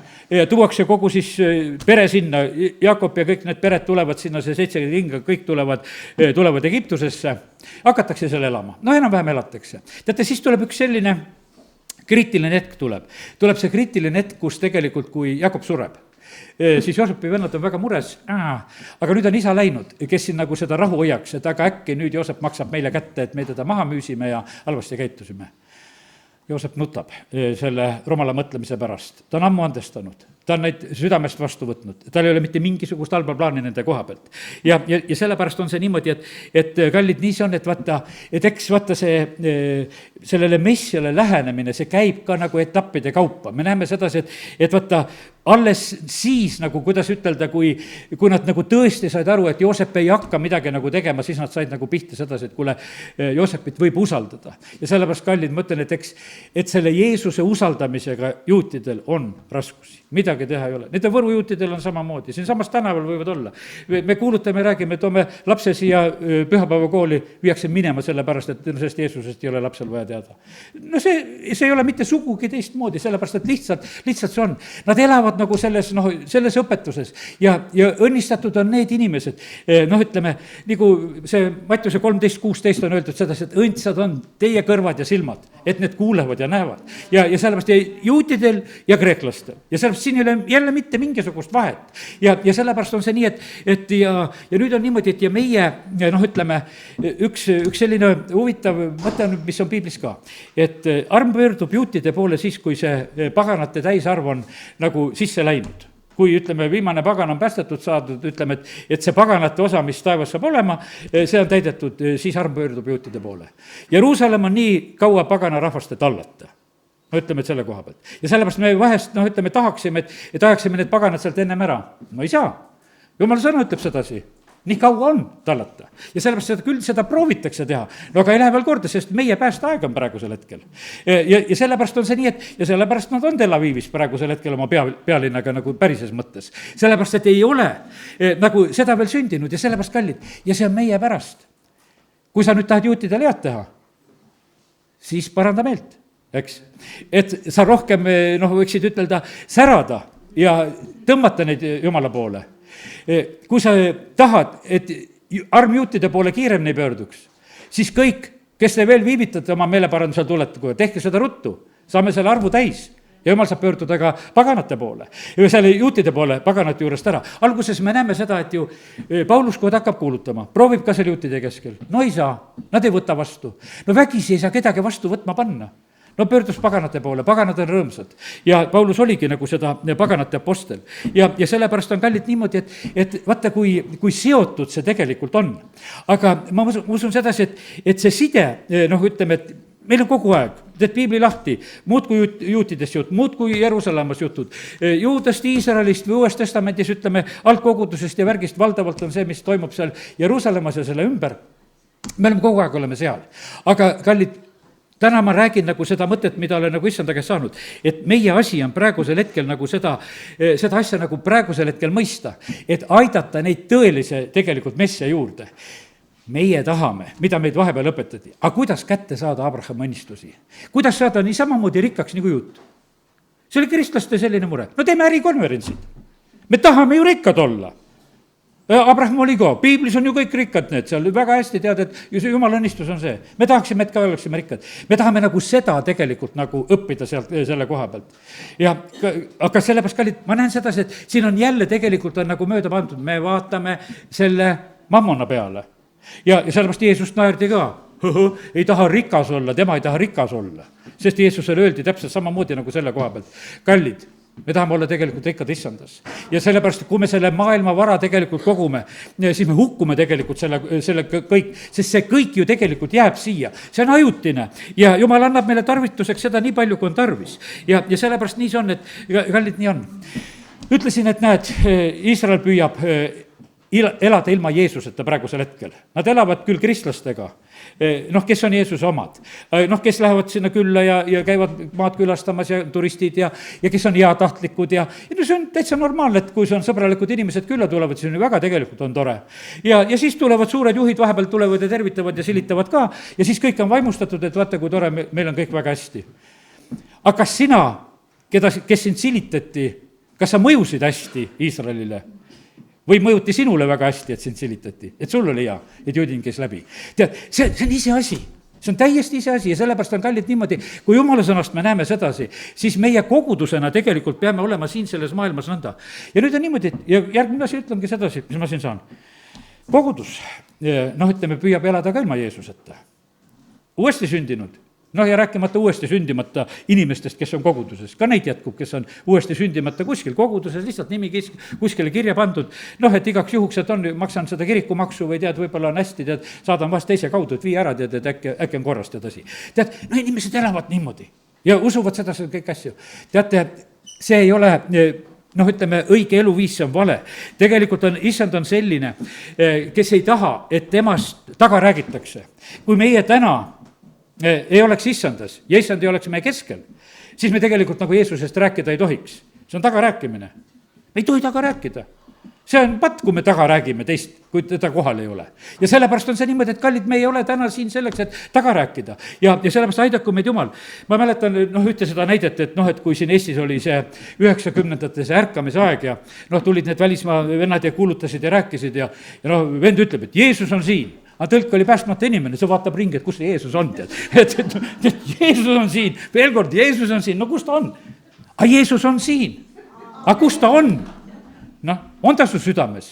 tuuakse kogu siis pere sinna, Jakob ja kõik need pered tulevad sinna, see 70 kinga, kõik tulevad Egiptusesse, hakatakse seal elama, no enam-vähem elatakse. Teate, siis tuleb üks selline kriitiline hetk tuleb see kriitiline hetk, kus tegelikult, kui Jakob sureb, siis Joosepi vennad on väga mures, aga nüüd on isa läinud, kes siin nagu seda rahu hoiaks, et aga äkki nüüd Joosep maksab meile kätte, et me teda maha müüsime ja halvasti käitusime. Joosep nutab selle rumala mõtlemise pärast, ta on ammu andestanud, ta on neid südamest vastu võtnud, tal ei ole mitte mingisugust halba plaani nende koha pealt. Ja sellepärast on see niimoodi, et kallid, nii see on, et vaata, et eks vaata sellele messiale lähenemine, see käib ka nagu etappide kaupa, me näeme sedasi, et vaata, alles siis nagu, kuidas ütelda, kui nad nagu tõesti said aru, et Joosep ei hakka midagi nagu tegema, siis nad said nagu pihta sedasi, et kuule, Joosepit võib usaldada. Ja sellepärast, kallid, ma ütlen, et selle Jeesuse usaldamisega juutidel on raskusi, midagi teha ei ole. Nende Võru juutidel on samamoodi, siinsamas tänaval võivad olla. Me kuulutame, räägime, toome lapse siia pühapäevakooli, viiakse minema sellepärast, et sellest Jeesusest ei ole lapsel vaja teada. No see ei ole mitte sugugi teistmoodi, sellepärast, et lihtsalt see on. Nad elavad nagu selles õpetuses ja õnnistatud on need inimesed, noh, ütleme, nagu see Mattiuse 13:16 on öeldud sedasi, et õndsad on teie kõrvad ja silmad, et need kuulevad ja näevad. Ja sellepärast juutidel ja kreeklastel. Ja sellepärast siin ei ole jälle mitte mingisugust vahet. Ja sellepärast on see nii, et nüüd on niimoodi, et ja meie, noh, ütleme, üks selline huvitav mõte on, mis on piiblis ka, et arm pöördub juutide poole siis, kui see paganate täisarv on nagu sisse läinud. Kui, ütleme, viimane pagan on päästetud saadud, ütleme, et see paganate osa, mis taevas saab olema, see on täidetud, siis arm pöördub juutide poole. Jeruusalemm on nii kaua pagana rahvaste tallata. No ütleme, et selle koha pealt. Ja sellepärast me vahest, noh, ütleme, tahaksime, et ajaksime need paganad sealt ennem ära. No ei saa. Jumal sõna ütleb sedasi. Nii kaua on tallata. Ja sellepärast küll seda proovitakse teha. No aga ei lähe veel korda, sest meie päästeaeg on praegusel hetkel. Ja sellepärast on see nii, ja sellepärast nad on Tel Avivis praegusel hetkel oma pealinnaga nagu pärises mõttes. Sellepärast, et ei ole nagu seda veel sündinud ja sellepärast kallid. Ja see on meie pärast. Kui sa nüüd tahad juutidele head teha, siis paranda meelt, eks. Et sa rohkem, noh, võiksid ütelda, särada ja tõmmata neid Jumala poole. Kui sa tahad, et arm juutide poole kiiremini pöörduks, siis kõik, kes te veel viivitate oma meeleparandusel tuletagu, tehke seda ruttu, saame selle arvu täis ja Jumal saab pöörduda ka paganate poole ja selle juutide poole paganate juurest ära. Alguses me näeme seda, et ju Paulus, kui ta hakkab kuulutama, proovib ka selle juutide keskel, no ei saa, nad ei võta vastu, no vägisi ei saa kedagi vastu võtma panna. No pöördus paganate poole, paganad on rõõmsad ja Paulus oligi nagu seda paganate apostel ja sellepärast on kallid niimoodi, et vaata, kui seotud see tegelikult on. Aga ma usun sedasi, et see side, noh, ütleme, et meil on kogu aeg, teed piibli lahti, muud kui juutidest jutt, muud kui Jeruusalemmas jutud, Juudast, Iisraelist või Uues Testamendis, ütleme, algkogudusest ja värgist valdavalt on see, mis toimub seal Jeruusalemmas ja selle ümber. Me oleme kogu aeg oleme seal, aga kallid, täna ma räägin nagu seda mõtet, mida olen nagu issanda käest saanud, et meie asi on praegusel hetkel nagu seda asja nagu praegusel hetkel mõista, et aidata neid tõelise tegelikult messia juurde. Meie tahame, mida meid vahepeal õpetati, aga kuidas kätte saada Abrahami õnnistusi? Kuidas saada nii samamoodi rikkaks nagu juut? See oli kristlaste selline mure. No teeme ärikonverentsid. Me tahame ju rikkad olla. Abraham oli ka, piiblis on ju kõik rikkad need, seal väga hästi tead, et Jumala õnnistus on see. Me tahaksime, et ka oleksime rikkad. Me tahame nagu seda tegelikult nagu õppida sealt selle koha pealt. Ja aga sellepärast, kallid, ma näen sedasi, et siin on jälle tegelikult on nagu mööda pandud, me vaatame selle mammona peale. Ja sellepärast Jeesust naerdi ka. Ei taha rikas olla, tema ei taha rikas olla. Sest Jeesusele öeldi täpselt samamoodi nagu selle koha pealt. Kallid, me tahame olla tegelikult rikkad issandas. Ja sellepärast, kui me selle maailma vara tegelikult kogume, siis me hukkume tegelikult selle kõik, sest see kõik ju tegelikult jääb siia. See on ajutine ja Jumal annab meile tarvituseks seda nii palju, kui on tarvis. Ja sellepärast nii see on, et kallid, nii on. Ütlesin, et näed, Iisrael püüab elada ilma Jeesuseta praegusel hetkel. Nad elavad küll kristlastega, kes on Jeesuse omad, kes lähevad sinna külla ja käivad maad külastamas ja turistid ja kes on heatahtlikud ja see on täitsa normaalne, et kui see on sõbralikud inimesed külla tulevad, siis on ju väga tegelikult on tore. Ja siis tulevad suured juhid, vahepeal tulevad ja tervitavad ja silitavad ka ja siis kõik on vaimustatud, et vaata, kui tore, meil on kõik väga hästi. Aga kas sina, kes sind silitati, kas sa mõjusid hästi Iisraelile? Või mõjuti sinule väga hästi, et sind silitati, et sul oli hea, et juudin käis läbi. Tead, see on ise asi, see on täiesti ise asi ja sellepärast on kallid niimoodi, kui jumala sõnast me näeme sedasi, siis meie kogudusena tegelikult peame olema siin selles maailmas nõnda. Ja nüüd on niimoodi, ja järgmine asi ütlengi sedasi, mis ma siin saan. Kogudus, ütleme, püüab elada ka ilma Jeesuseta. Uuesti sündinud. Ja rääkimata uuesti sündimata inimestest, kes on koguduses. Ka neid jätkub, kes on uuesti sündimata kuskil koguduses, lihtsalt nimi kuskile kirja pandud. Et igaks juhuks, et maksan seda kirikumaksu või tead, võib-olla on hästi, tead, saadan vast teise kaudu, et vii ära, tead, et äkki on korrast edasi. Tead, inimesed elavad niimoodi ja usuvad seda kõik asju. Teate, see ei ole, ütleme, õige eluviis, see on vale. Tegelikult issand on selline, kes ei taha, et temast taga räägitakse. Kui meie täna ei oleks issandas ja issand ei oleks meie keskel, siis me tegelikult nagu Jeesusest rääkida ei tohiks. See on tagarääkimine. Me ei tohi taga rääkida. See on pat, kui me taga räägime teist, kui teda kohal ei ole. Ja sellepärast on see niimoodi, et kallid, me ei ole täna siin selleks, et taga rääkida. Ja sellepärast aidaku meid Jumal. Ma mäletan, ühte seda näidet, et kui siin Eestis oli see 90ndate see ärkamise aeg ja tulid need välismaa vennad ja kuulutasid ja rääkisid ja vend ütleb, et Jeesus on siin. Aga tõlk oli päästmata inimene, see vaatab ringi, et kus see Jeesus on, et Jeesus on siin, veel kord, Jeesus on siin, kus ta on? Aga Jeesus on siin, aga kus ta on? On ta su südames,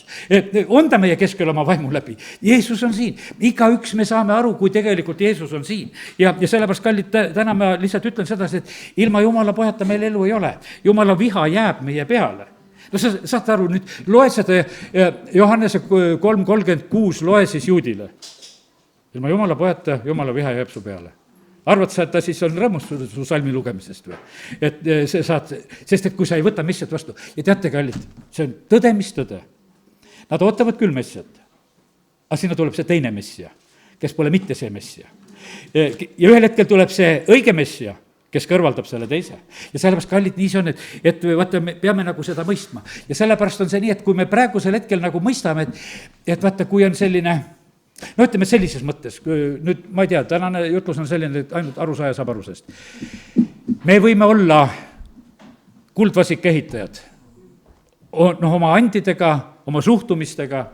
on ta meie keskel oma vaimu läbi, Jeesus on siin, igaüks me saame aru, kui tegelikult Jeesus on siin ja sellepärast, kallid, täna ma lihtsalt ütlen sedasi, et ilma Jumala pojata meil elu ei ole, Jumala viha jääb meie peale. Sa saad aru, nüüd loe seda Johannese 3:36, loe siis juudile. Ilma Jumala pojata, Jumala viha jääb su peale. Arvad sa, et ta siis on rõõmustunud su salmi lugemisest või? Et see saad, sest et kui sa ei võta messiat vastu. Ja teate, kallid, see on tõde, mis tõde. Nad ootavad küll messiat. Aga sinna tuleb see teine messia, kes pole mitte see messia. Ja ühel hetkel tuleb see õige messia, kes kõrvaldab selle teise. Ja sellepärast, kallid, nii see on, et vaata, me peame nagu seda mõistma. Ja sellepärast on see nii, et kui me praegusel hetkel nagu mõistame, et vaata, kui on selline, ütleme sellises mõttes, nüüd ma ei tea, tänane jutlus on selline, et ainult arusaaja saab arusest. Me võime olla kuldvasik ehitajad, oma andidega, oma suhtumistega,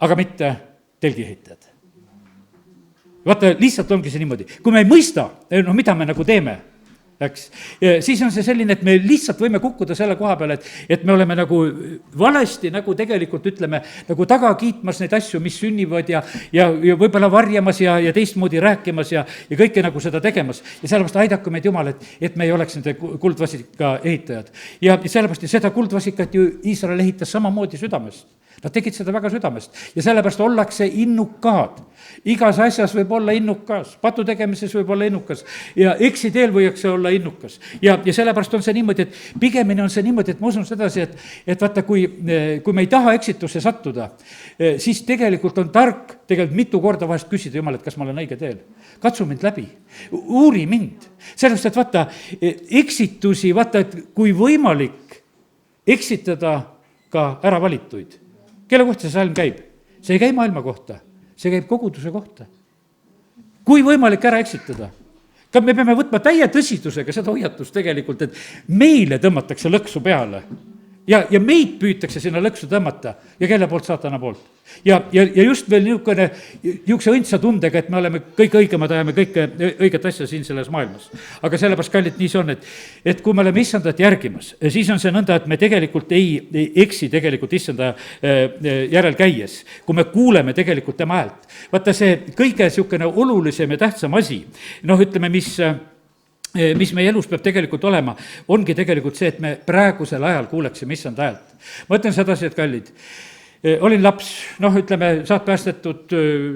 aga mitte telgiehitajad. Vaata, lihtsalt ongi see niimoodi. Kui me ei mõista, mida me nagu teeme, siis on see selline, et me lihtsalt võime kukkuda selle koha peale, et me oleme nagu valesti nagu tegelikult ütleme, nagu taga kiitmas neid asju, mis sünnivad ja võib-olla varjamas ja teistmoodi rääkimas ja kõike nagu seda tegemas. Ja sellepärast aidaku meid Jumal, et me ei oleks nende kuldvasika ehitajad. Ja sellepärast seda kuldvasikat ju Iisrael ehitas samamoodi südamest. Nad tegid seda väga südamest ja sellepärast ollakse innukad. Igas asjas võib olla innukas, patu tegemises võib olla innukas ja eksiteel võiks olla innukas. Ja sellepärast on see niimoodi, et pigemini on see niimoodi, et ma usun sedasi, et vaata, kui me ei taha eksitusse sattuda, siis tegelikult on tark mitu korda vahest küsida Jumal, et kas ma olen õige teel. Katsu mind läbi, uuri mind. Sellest, et vaata, eksitusi, vaata, et kui võimalik eksitada ka ära valituid. Kelle kohta see salm käib? See ei käi maailma kohta, see käib koguduse kohta. Kui võimalik ära eksitada? Ka me peame võtma täie tõsidusega seda hoiatust tegelikult, et meile tõmmatakse lõksu peale ja meid püütakse sinna lõksu tõmmata ja kelle poolt, saatana poolt. Ja just veel niisuguse õndsa tundega, et me oleme kõik õigemad, ajame kõike õiget asja siin selles maailmas. Aga sellepärast, kallid, nii see on, et kui me oleme issandat järgimas, siis on see nõnda, et me tegelikult ei eksi tegelikult issanda järel käies, kui me kuuleme tegelikult tema häält. Vaata, see kõige niisugune olulisem ja tähtsam asi, ütleme, mis meie elus peab tegelikult olema, ongi tegelikult see, et me praegusel ajal kuuleksime issanda häält. Ma ütlen sedasi, et kallid, olin laps, ütleme, saad päästetud,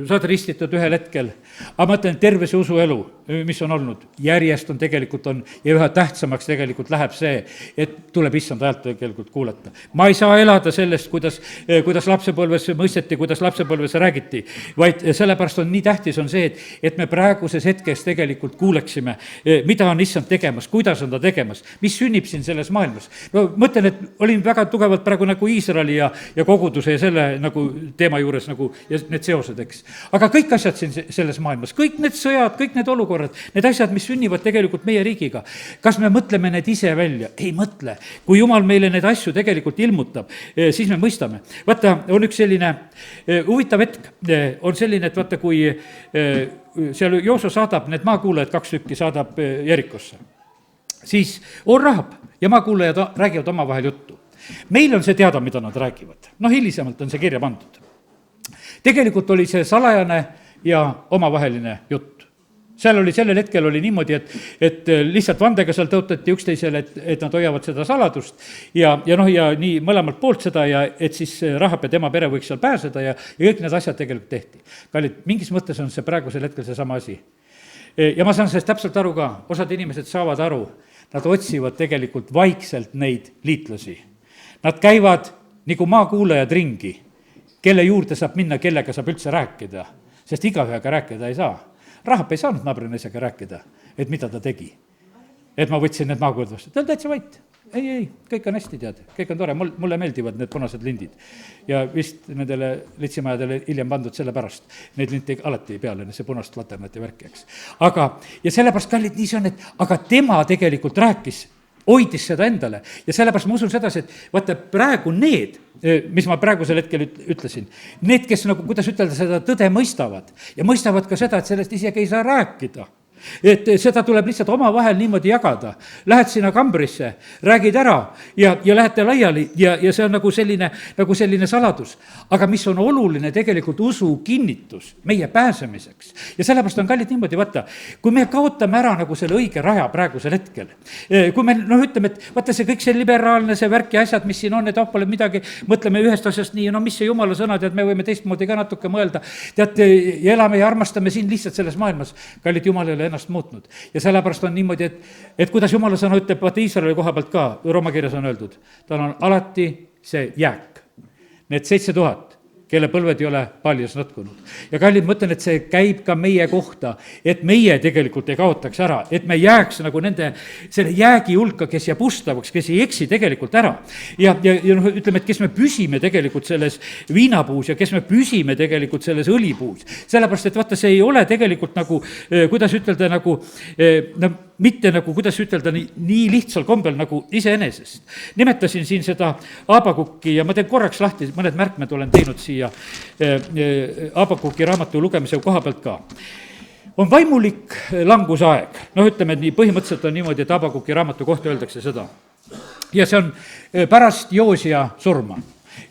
saad ristitud ühel hetkel, aga ma ütlen, terve see usuelu mis on olnud, järjest on tegelikult on ja üha tähtsamaks tegelikult läheb see, et tuleb issand häält tegelikult kuulata. ma ei saa elada sellest, kuidas lapsepõlves mõisteti, kuidas lapsepõlves räägiti, vaid sellepärast on nii tähtis on see, et me praeguses hetkes tegelikult kuuleksime, mida on issand tegemas, kuidas on ta tegemas, mis sünnib siin selles maailmas. no mõtlen, et olin väga tugevalt praegu nagu Iisraeli ja koguduse ja selle nagu teema juures nagu ja need seosed, eks. aga kõik asjad siin selles maailmas, kõik need sõjad, kõik need olukorrad, need asjad, mis sünnivad tegelikult meie riigiga, kas me mõtleme need ise välja? ei mõtle. kui Jumal meile neid asju tegelikult ilmutab, siis me mõistame. vaata, on üks selline huvitav hetk, on selline, et vaata, kui seal Jooso saadab need maakuulajad 2 tükki, saadab Jerikosse, siis on Rahab ja maakuulajad räägivad omavahel juttu. meil on see teada, mida nad räägivad. Hilisemalt on see kirja pandud. tegelikult oli see salajane ja omavaheline jutt. seal oli, sellel hetkel oli niimoodi, et lihtsalt vandega seal tõotati üksteisele, et nad hoiavad seda saladust ja nii mõlemalt poolt seda ja et siis Rahab ja tema pere võiks seal pääseda ja kõik need asjad tegelikult tehti. kallid, mingis mõttes on see praegusel hetkel seesama asi. ja ma saan sellest täpselt aru ka, osad inimesed saavad aru, nad otsivad tegelikult vaikselt neid liitlasi. Nad käivad nagu maakuulajad ringi, kelle juurde saab minna, kellega saab üldse rääkida, sest igaühega rääkida ei saa. Rahab ei saanud naabrinaisega rääkida, et mida ta tegi. Et ma võtsin need maakuulajad vastu, ta on täitsa vait. Ei, kõik on hästi, tead, kõik on tore, mulle meeldivad need punased lindid. Ja vist nendele litsimajadele hiljem pandud selle pärast. Neid linte alati peale, see punast laternat ja värki, eks. Aga, ja sellepärast, kallid, nii see on, et aga tema tegelikult rääkis, hoidis seda endale ja sellepärast ma usun sedasi, et vaata praegu need, mis ma praegusel hetkel ütlesin, need, kes nagu, kuidas ütelda, seda tõde mõistavad ja mõistavad ka seda, et sellest isegi ei saa rääkida. Et seda tuleb lihtsalt omavahel niimoodi jagada. Lähed sinna kambrisse, räägid ära ja lähete laiali ja see on nagu selline saladus. Aga mis on oluline tegelikult usu kinnitus meie pääsemiseks. Ja sellepärast on kallid niimoodi, vaata, kui me kaotame ära nagu selle õige raja praegusel hetkel, kui me ütleme, et vaata see kõik see liberaalne, see värk ja asjad, mis siin on, et pole midagi, mõtleme ühest asjast nii, mis see Jumala sõnad, et me võime teistmoodi ka natuke mõelda, teate, ja elame ja armastame siin lihtsalt selles maailmas, kallid Jumal ei ole ennast muutnud. Ja sellepärast on niimoodi, et kuidas Jumala sõna ütleb, vaata Iisraeli koha pealt ka, Rooma kirjas on öeldud, tal on alati see jääk. Need 7000, kelle põlved ei ole paljas notkunud. Ja kallid, mõtlen, et see käib ka meie kohta, et meie tegelikult ei kaotaks ära, et me jääks nagu selle jäägi hulka, kes jääb ustavaks, kes ei eksi tegelikult ära. Ja ütleme, et kes me püsime tegelikult selles viinapuus ja kes me püsime tegelikult selles õlipuus. Sellepärast, et vaata, see ei ole tegelikult nagu, kuidas ütelda, nagu, mitte nagu, kuidas ütelda, nii lihtsal kombel nagu iseenesest. Nimetasin siin seda Habakuki ja ma teen korraks lahti, mõned märkmed olen teinud siia Habakuki raamatu lugemise koha pealt ka. On vaimulik langusaeg. Ütleme, et nii põhimõtteliselt on niimoodi, et Habakuki raamatu kohta öeldakse seda. Ja see on pärast Joosia surma.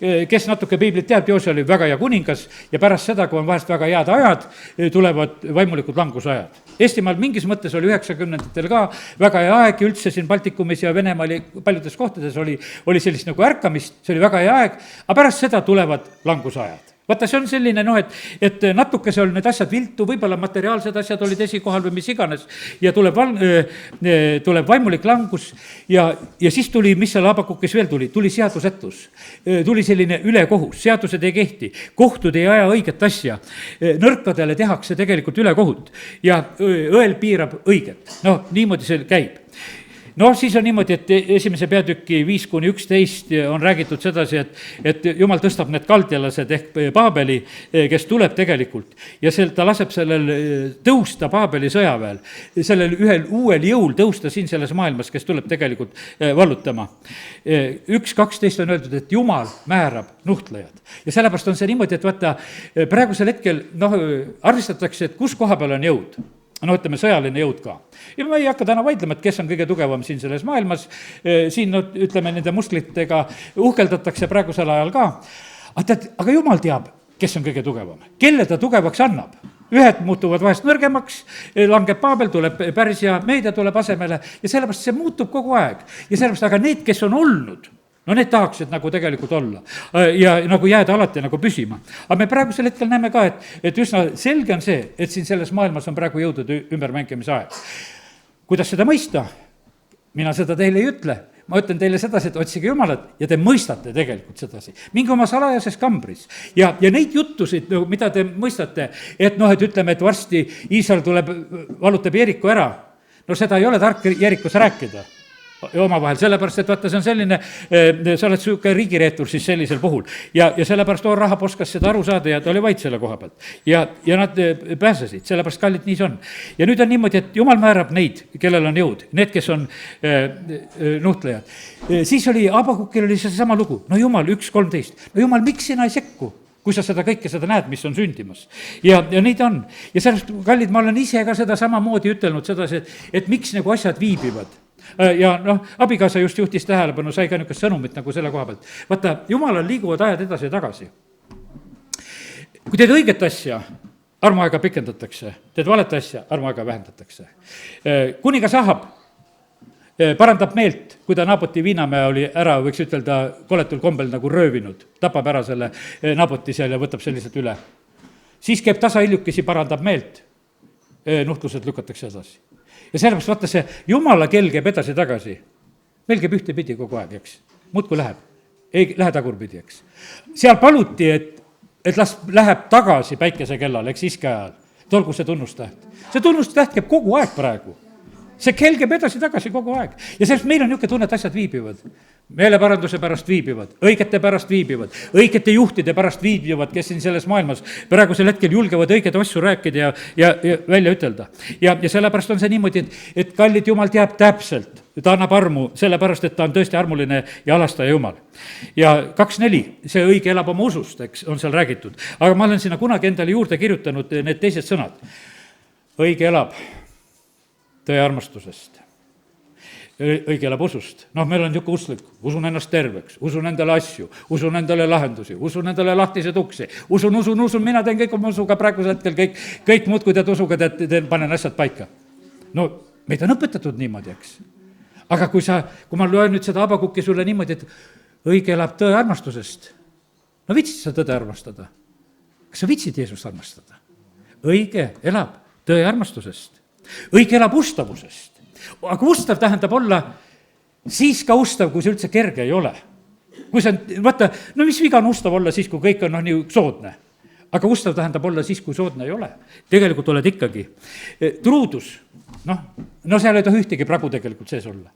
Kes natuke piiblit teab, Joosia oli väga hea kuningas ja pärast seda, kui on vahest väga head ajad, tulevad vaimulikud langusajad. Eestimaal mingis mõttes oli 90-ndatel ka väga hea aeg ja üldse siin Baltikumis ja Venemaal paljudes kohtades oli sellist nagu ärkamist, see oli väga hea aeg, aga pärast seda tulevad langusajad. Vaata, see on selline, et natuke see oli need asjad viltu, võib-olla materiaalsed asjad olid esikohal või mis iganes ja tuleb vaimulik langus ja siis tuli, mis seal Habakukis veel tuli seadusetus. Tuli selline ülekohus, seadused ei kehti, kohtud ei aja õiget asja, nõrkadele tehakse tegelikult ülekohut ja õel piirab õiget. Niimoodi see käib. Siis on niimoodi, et esimese peatüki 5-11 on räägitud sedasi, et Jumal tõstab need kaldialased ehk Paabeli, kes tuleb tegelikult ja ta laseb sellel tõusta Paabeli sõjaväel, sellel ühel uuel jõul tõusta siin selles maailmas, kes tuleb tegelikult vallutama. 1-12 on öeldud, et Jumal määrab nuhtlejad ja sellepärast on see niimoodi, et vaata, praegusel hetkel arvestatakse, et kus koha peal on jõud. Ütleme, sõjaline jõud ka. Ja ma ei hakka täna vaidlema, et kes on kõige tugevam siin selles maailmas. Siin, ütleme, nende musklitega uhkeldatakse praegusel ajal ka. Aga Jumal teab, kes on kõige tugevam. Kelle ta tugevaks annab? Ühed muutuvad vahest nõrgemaks, langeb Paabel, tuleb päris ja meedia tuleb asemele ja sellepärast see muutub kogu aeg. Ja sellepärast, aga need, kes on olnud no need tahaksid nagu tegelikult olla ja nagu jääda alati nagu püsima. aga me praegusel hetkel näeme ka, et üsna selge on see, et siin selles maailmas on praegu jõudude ümbermängimise aeg. kuidas seda mõista? mina seda teile ei ütle, ma ütlen teile sedasi, et otsige Jumalat ja te mõistate tegelikult sedasi. minge oma salajases kambris ja neid juttusid, mida te mõistate, et noh, et ütleme, et varsti Iisrael tuleb, vallutab Jeriko ära, no seda ei ole tark Jerikos rääkida omavahel, sellepärast, et vaata, see on selline, sa oled sihuke riigireetur siis sellisel puhul. ja sellepärast Rahab oskas seda aru saada ja ta oli vait selle koha pealt. ja nad pääsesid, sellepärast kallid nii see on. ja nüüd on niimoodi, et Jumal määrab neid, kellel on jõud, need, kes on nuhtlejad. Siis oli, Habakukil oli seesama lugu, no Jumal, 1:13, no Jumal, miks sina ei sekku? Kui sa seda kõike seda näed, mis on sündimas. Ja neid on. Ja sellest, kallid, ma olen ise ka seda samamoodi ütelnud sedasi, et miks nagu asjad viibivad. Ja noh, abikaasa just juhtis tähelepanu, sai ka niisugust sõnumit nagu selle koha pealt. Vaata, Jumalal liiguvad ajad edasi ja tagasi. Kui teed õiget asja, armuaega pikendatakse, teed valet asja, armuaega vähendatakse. Kuningas Ahab parandab meelt, kui ta Naboti viinamäe oli ära, võiks ütelda, koletul kombel nagu röövinud, tapab ära selle Naboti seal ja võtab selliselt üle. Siis käib tasahilukesi, parandab meelt, nuhtlused lükatakse edasi. Ja sellepärast vaata, see Jumala kell käib edasi-tagasi. Meil käib ühtepidi kogu aeg, eks. Muudkui läheb. Ei lähe tagurpidi, eks. Seal paluti, et las läheb tagasi päikese kellal, eks iske ajal. Tolgu see tunnustäht. See tunnustäht käib kogu aeg praegu. See kell käib edasi-tagasi kogu aeg. Ja sellest meil on niisugune tunne, et asjad viibivad. Meeleparanduse pärast viibivad, õigete pärast viibivad, õigete juhtide pärast viibivad, kes siin selles maailmas praegusel hetkel julgevad õigeid asju rääkida ja välja ütelda. Ja sellepärast on see niimoodi, et kallid Jumal teab täpselt, ta annab armu, sellepärast, et ta on tõesti armuline ja alastaja Jumal. Ja 2:4, see õige elab oma usust, eks, on seal räägitud. Aga ma olen sinna kunagi endale juurde kirjutanud need teised sõnad. Õige elab tõe armastusest. Õige elab usust. Noh, meil on niisugune usklik, usun ennast terveks, usun endale asju, usun endale lahendusi, usun endale lahtised uksi, usun, mina teen kõik oma usuga praegusel hetkel, kõik muudkui tead usuga, panen asjad paika. No, meid on õpetatud niimoodi, eks. Aga kui ma loen nüüd seda Habakukki sulle niimoodi, et õige elab tõe armastusest, no viitsid sa tõde armastada? Kas sa viitsid Jeesust armastada? Õige elab tõe armastusest. Õige elab ustavusest. Aga ustav tähendab olla siis ka ustav, kui see üldse kerge ei ole. Kui see on, vaata, no mis viga on ustav olla siis, kui kõik on nii soodne. Aga ustav tähendab olla siis, kui soodne ei ole. Tegelikult oled ikkagi. Truudus, no seal ei tohi ühtegi pragu tegelikult sees olla.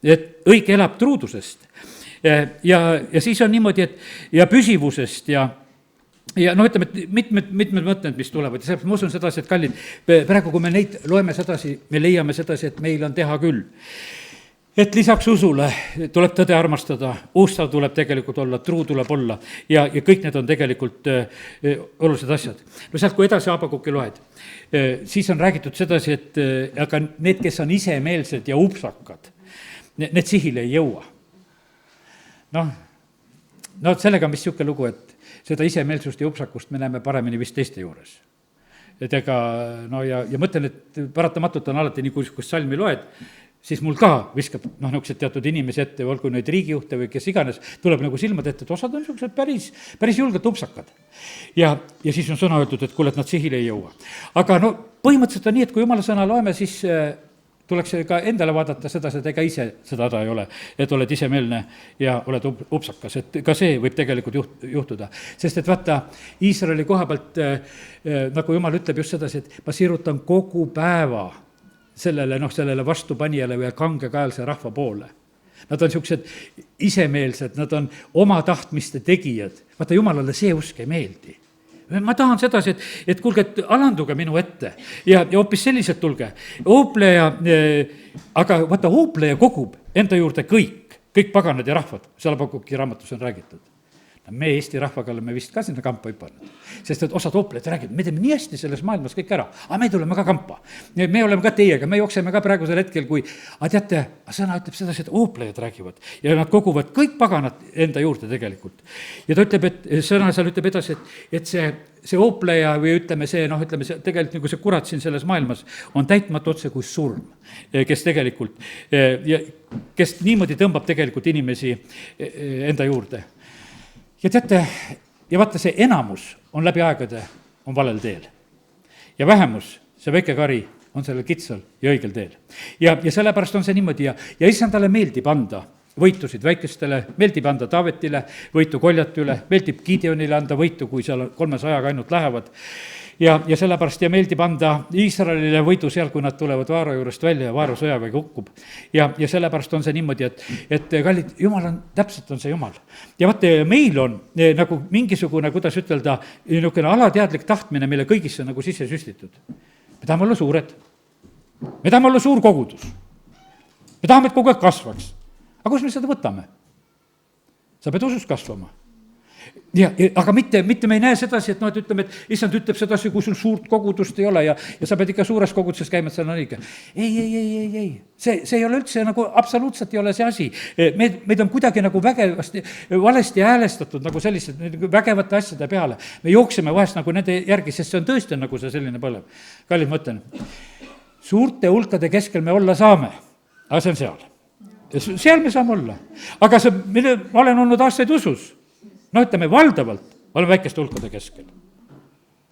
Et õige elab truudusest. Ja siis on niimoodi, et ja püsivusest ja ütleme, et mitmed mõtted, mis tulevad, ja ma usun sedasi, et kallid, praegu kui me neid loeme sedasi, me leiame sedasi, et meil on teha küll. Et lisaks usule tuleb tõde armastada, ustav tuleb tegelikult olla, truu tuleb olla ja kõik need on tegelikult olulised asjad. No sealt, kui edasi Habakukki loed, siis on räägitud sedasi, et aga need, kes on isemeelsed ja upsakad, need sihile ei jõua. No sellega, mis niisugune lugu, et seda isemeelsust ja upsakust me näeme paremini vist teiste juures. Et ega, ja mõtlen, et paratamatult on alati nii, kui salmi loed, siis mul ka viskab, niisugused teatud inimesi ette, olgu neid riigijuhte või kes iganes, tuleb nagu silmad ette, et osad on niisugused päris julgelt upsakad. Ja siis on sõna öeldud, et kuule, et nad sihile ei jõua. Aga põhimõtteliselt on nii, et kui Jumala sõna loeme, siis tuleks ka endale vaadata seda, et ega ise seda häda ei ole, et oled isemeelne ja oled upsakas, et ka see võib tegelikult juhtuda. Sest et vaata, Iisraeli koha pealt, nagu Jumal ütleb just sedasi, et ma sirutan kogu päeva sellele vastupanijale või kangekaelse rahva poole. Nad on niisugused isemeelsed, nad on oma tahtmiste tegijad. Vaata, Jumalale see usk ei meeldi. Ma tahan sedasi, et kuulge, et alanduge minu ette ja hoopis selliselt tulge. Aga vaata, hoopleja kogub enda juurde kõik paganad ja rahvad, seal Habakukki raamatus on räägitud. me Eesti rahvaga oleme vist ka sinna kampa hüpanud, sest et osad ooplejad räägivad, me teeme nii hästi selles maailmas kõik ära, aga me tuleme ka kampa. me oleme ka teiega, me jookseme ka praegusel hetkel, kui, aga teate, sõna ütleb sedasi, et ooplejad räägivad ja nad koguvad kõik paganad enda juurde tegelikult. ja ta ütleb, et sõna seal ütleb edasi, et see oopleja või ütleme see tegelikult nagu see kurat siin selles maailmas on täitmatu otse kui surm, kes tegelikult, kes niimoodi tõmbab tegelikult inimesi enda juurde. Ja teate, ja vaata, see enamus on läbi aegade, on valel teel. Ja vähemus, see väike kari, on sellel kitsal ja õigel teel. Ja sellepärast on see niimoodi ja issandale meeldib anda võitusid väikestele, meeldib anda Taavetile võitu Koljati üle, meeldib Gideonile anda võitu, kui seal 300-ga ainult lähevad. Ja sellepärast ja meeldib anda Iisraelile võidu seal, kui nad tulevad Vaaro juurest välja ja Vaaro sõjavägi hukkub. Ja sellepärast on see niimoodi, et kallid, Jumal on, täpselt on see Jumal. Ja vaata, meil on nagu mingisugune, kuidas ütelda, niisugune alateadlik tahtmine, mille kõigisse nagu sisse süstitud. Me tahame olla suured. Me tahame olla suur kogudus. Me tahame, et kogu aeg kasvaks. Aga kus me seda võtame? Sa pead usus kasvama. Aga mitte me ei näe sedasi, et ütleme, et issand ütleb sedasi, kui sul suurt kogudust ei ole ja sa pead ikka suures koguduses käima, et seal on õige. Ei. See ei ole üldse nagu, absoluutselt ei ole see asi. Meid on kuidagi nagu valesti häälestatud nagu sellised vägevate asjade peale. Me jookseme vahest nagu nende järgi, sest see on tõesti nagu see selline põlev. Kallid, ma ütlen, suurte hulkade keskel me olla saame, aga see on seal. Seal me saame olla. Aga ma olen olnud aastaid usus. Ütleme, valdavalt olen väikeste hulkade keskel.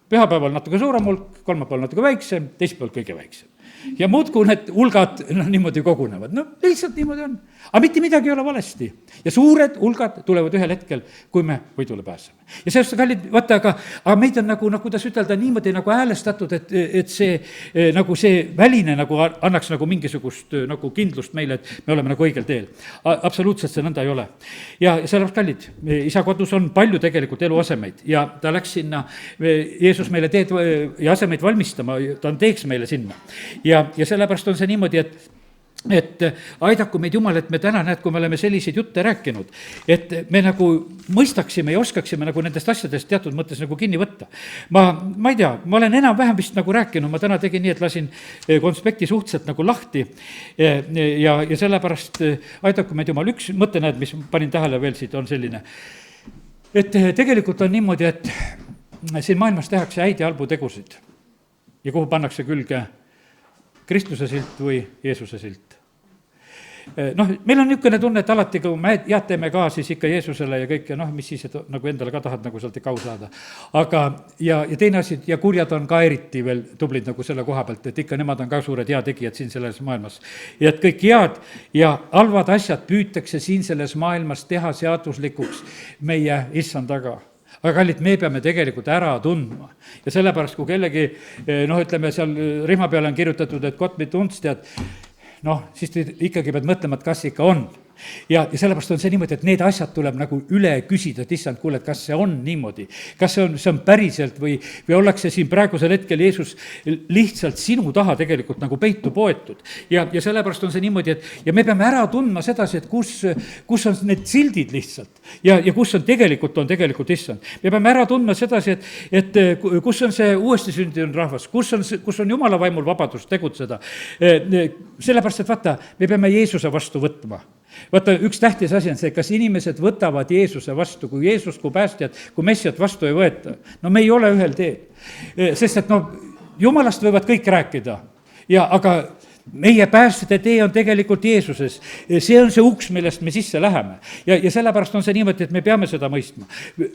Pühapäeval natuke suurem hulk, kolmapäeval natuke väiksem, teisipäeval kõige väiksem. Ja muudkui need hulgad niimoodi kogunevad. Lihtsalt niimoodi on. Aga mitte midagi ei ole valesti. Ja suured hulgad tulevad ühel hetkel, kui me võidule pääseme. Ja sellest, kallid, vaata, aga meid on nagu kuidas ütelda, niimoodi nagu häälestatud, et see nagu see väline nagu annaks nagu mingisugust nagu kindlust meile, et me oleme nagu õigel teel. Absoluutselt see nõnda ei ole. Ja sellepärast, kallid, isa kodus on palju tegelikult eluasemeid ja ta läks sinna, Jeesus meile teed ja asemeid valmistama, ta on teeks meile sinna. Ja sellepärast on see niimoodi, et aidaku meid Jumal, et me täna näed, kui me oleme selliseid jutte rääkinud, et me nagu mõistaksime ja oskaksime nagu nendest asjadest teatud mõttes nagu kinni võtta. Ma ei tea, ma olen enam-vähem vist nagu rääkinud, ma täna tegin nii, et lasin konspekti suhteliselt nagu lahti ja sellepärast aidaku meid Jumal. Üks mõte, näed, mis panin tähele veel siit, on selline, et tegelikult on niimoodi, et siin maailmas tehakse häid ja halbu tegusid ja kuhu pannakse külge Kristuse silt või Jeesuse silt. Meil on niisugune tunne, et alati, kui me head teeme ka, siis ikka Jeesusele ja kõik, ja mis siis, et nagu endale ka tahad nagu sealt ikka au saada. Aga, ja teine asi, ja kurjad on ka eriti veel tublid nagu selle koha pealt, et ikka nemad on ka suured heategijad siin selles maailmas. Ja et kõik head ja halvad asjad püütakse siin selles maailmas teha seaduslikuks meie issand taga. Aga kallid, me peame tegelikult ära tundma. Ja sellepärast, kui kellegi, ütleme, seal rihma peale on kirjutatud, et Gott mit uns tead, siis te ikkagi pead mõtlema, et kas ikka on. Ja sellepärast on see niimoodi, et need asjad tuleb nagu üle küsida, et issand, kuule, et kas see on niimoodi, kas see on päriselt või ollakse siin praegusel hetkel Jeesus lihtsalt sinu taha tegelikult nagu peitu poetud. Ja sellepärast on see niimoodi, et me peame ära tundma sedasi, et kus on need sildid lihtsalt ja kus on tegelikult issand. Me peame ära tundma sedasi, et kus on see uuesti sündinud rahvas, kus on Jumala vaimul vabadus tegutseda. Sellepärast, et vaata, me peame Jeesuse vastu võtma. Vaata, üks tähtis asi on see, kas inimesed võtavad Jeesuse vastu, kui Jeesust, kui päästjad, kui messiat vastu ei võeta. Me ei ole ühel teel. Sest et Jumalast võivad kõik rääkida, aga meie päästjate tee on tegelikult Jeesuses. See on see uks, millest me sisse läheme. Ja sellepärast on see niimoodi, et me peame seda mõistma.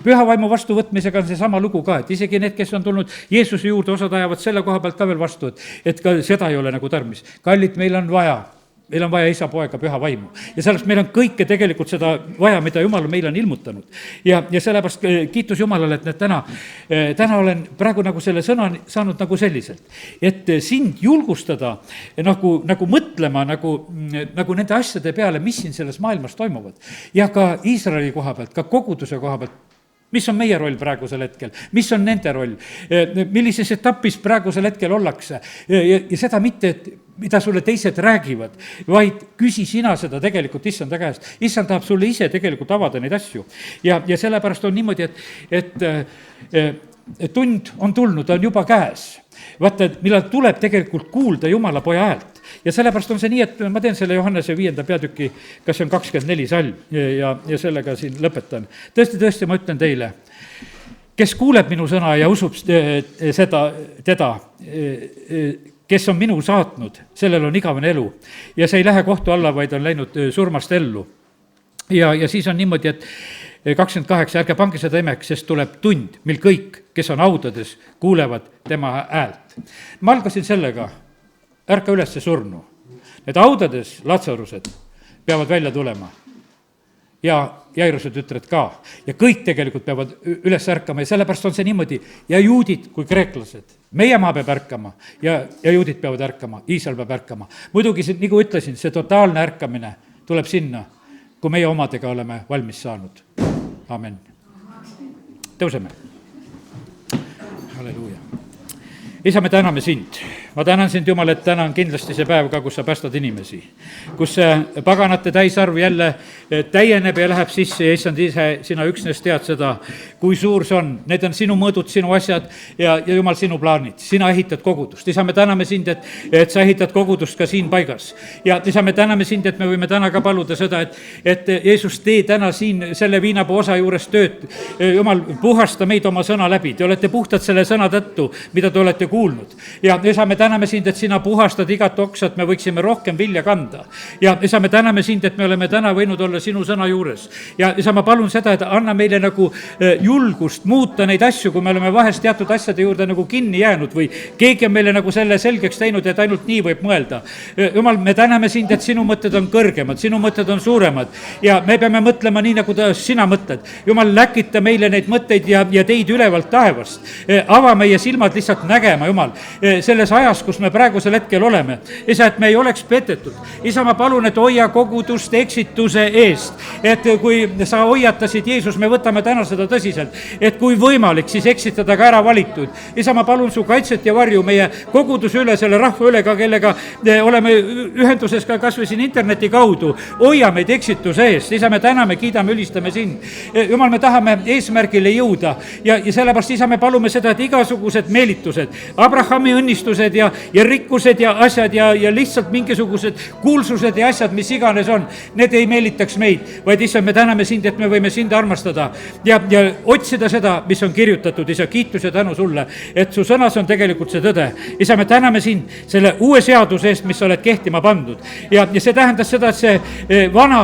Püha vaimu vastuvõtmisega on see sama lugu ka, et isegi need, kes on tulnud Jeesuse juurde, osad ajavad selle koha pealt ka veel vastu, et ka seda ei ole nagu tarmis. Kallid, meil on vaja isa, poega, püha vaimu. Ja sellest meil on kõike tegelikult seda vaja, mida Jumal meile on ilmutanud. Ja sellepärast kiitus Jumalale, et täna olen praegu nagu selle sõna saanud nagu selliselt, et sind julgustada nagu mõtlema nagu nende asjade peale, mis siin selles maailmas toimuvad. Ja ka Iisraeli koha pealt, ka koguduse koha pealt. Mis on meie roll praegusel hetkel? Mis on nende roll? Millises etapis praegusel hetkel ollakse? Ja seda mitte, et mida sulle teised räägivad, vaid küsi sina seda tegelikult issanda käest. Issand tahab sulle ise tegelikult avada neid asju. Ja sellepärast on niimoodi, et tund on tulnud, on juba käes. Vaata, millal tuleb tegelikult kuulda Jumala poja häält. Ja sellepärast on see nii, et ma teen selle Johannese 5. peatüki, kas see on 24 salm ja sellega siin lõpetan. Tõesti, ma ütlen teile, kes kuuleb minu sõna ja usub teda, kes on minu saatnud, sellel on igavene elu. Ja see ei lähe kohtu alla, vaid on läinud surmast ellu. Ja siis on niimoodi, et 28, ärge pange seda imeks, sest tuleb tund, mil kõik, kes on haudades, kuulevad tema häält. Ma algasin sellega, ärka üles surnu. Need haudades Latsarused peavad välja tulema. Ja Jairuse tütred ka. Ja kõik tegelikult peavad üles ärkama ja sellepärast on see niimoodi. Ja juudid kui kreeklased. Meie maa peab ärkama ja juudid peavad ärkama. Iisrael peab ärkama. Muidugi, nagu ütlesin, see totaalne ärkamine tuleb sinna, kui meie omadega oleme valmis saanud. Amen. Tõuseme. Halleluuja. Isa, me täname sind. Ma tänan sind, Jumal, et täna on kindlasti see päev ka, kus sa päästad inimesi. Kus see paganate täisarv jälle täieneb ja läheb sisse ja issand ise, sina üksnes tead seda, kui suur see on. Need on sinu mõõdud, sinu asjad ja Jumal, sinu plaanid. Sina ehitad kogudust. Isa, me täname sind, et sa ehitad kogudust ka siin paigas. Ja isa, me täname sind, et me võime täna ka paluda seda, et Jeesus, tee täna siin selle viinapuu osa juures tööd. Jumal, puhasta meid oma sõna läbi. Te olete puhtad selle sõna tõttu, mida te olete kuulnud. Ja isa, me täname sind, et sina puhastad igat oksat, me võiksime rohkem vilja kanda. Ja isa, me täname sind, et me oleme täna võinud olla sinu sõna juures. Ja isa, ma palun seda, et anna meile nagu julgust muuta neid asju, kui me oleme vahest teatud asjade juurde nagu kinni jäänud või keegi on meile nagu selle selgeks teinud, et ainult nii võib mõelda. Jumal, me täname sind, et sinu mõtted on kõrgemad, sinu mõtted on suuremad ja me peame mõtlema nii, nagu sina mõtled. Jumal, läkita meile neid mõtteid ja teid ülevalt taevast. Ava meie silmad lihtsalt nägema, Jumal, selles ajas, kus me praegusel hetkel oleme. Isa, et me ei oleks petetud. Isa, ma palun, et hoia kogudust eksituse eest. Et kui sa hoiatasid Jeesus, me võtame täna seda tõsiselt. Et kui võimalik, siis eksitada ka ära valitud. Isa, ma palun su kaitset ja varju meie koguduse üle, selle rahva üle ka, kellega oleme ühenduses ka kas või siin interneti kaudu. Hoia meid eksituse eest. Isa, me täname, kiidame, ülistame sind. Jumal, me tahame eesmärgile jõuda ja sellepärast, isa, me palume seda, et igasugused meelitused, Abrahami õnnistused ja rikkused ja asjad ja lihtsalt mingisugused kuulsused ja asjad, mis iganes on, need ei meelitaks meid, vaid issand, me täname sind, et me võime sind armastada ja otsida seda, mis on kirjutatud. Isa, kiitus ja tänu sulle, et su sõnas on tegelikult see tõde. Isa, me täname sind selle uue seaduse eest, mis sa oled kehtima pandud ja see tähendas seda, et see vana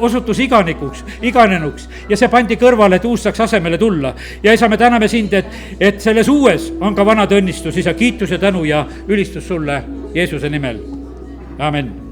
osutus iganenuks ja see pandi kõrvale, et uus saaks asemele tulla. Ja isa, me täname sind, et selles uues on ka vanade õnnistus. Isa, kiitus ja tänu ja ülistus sulle Jeesuse nimel. Amen.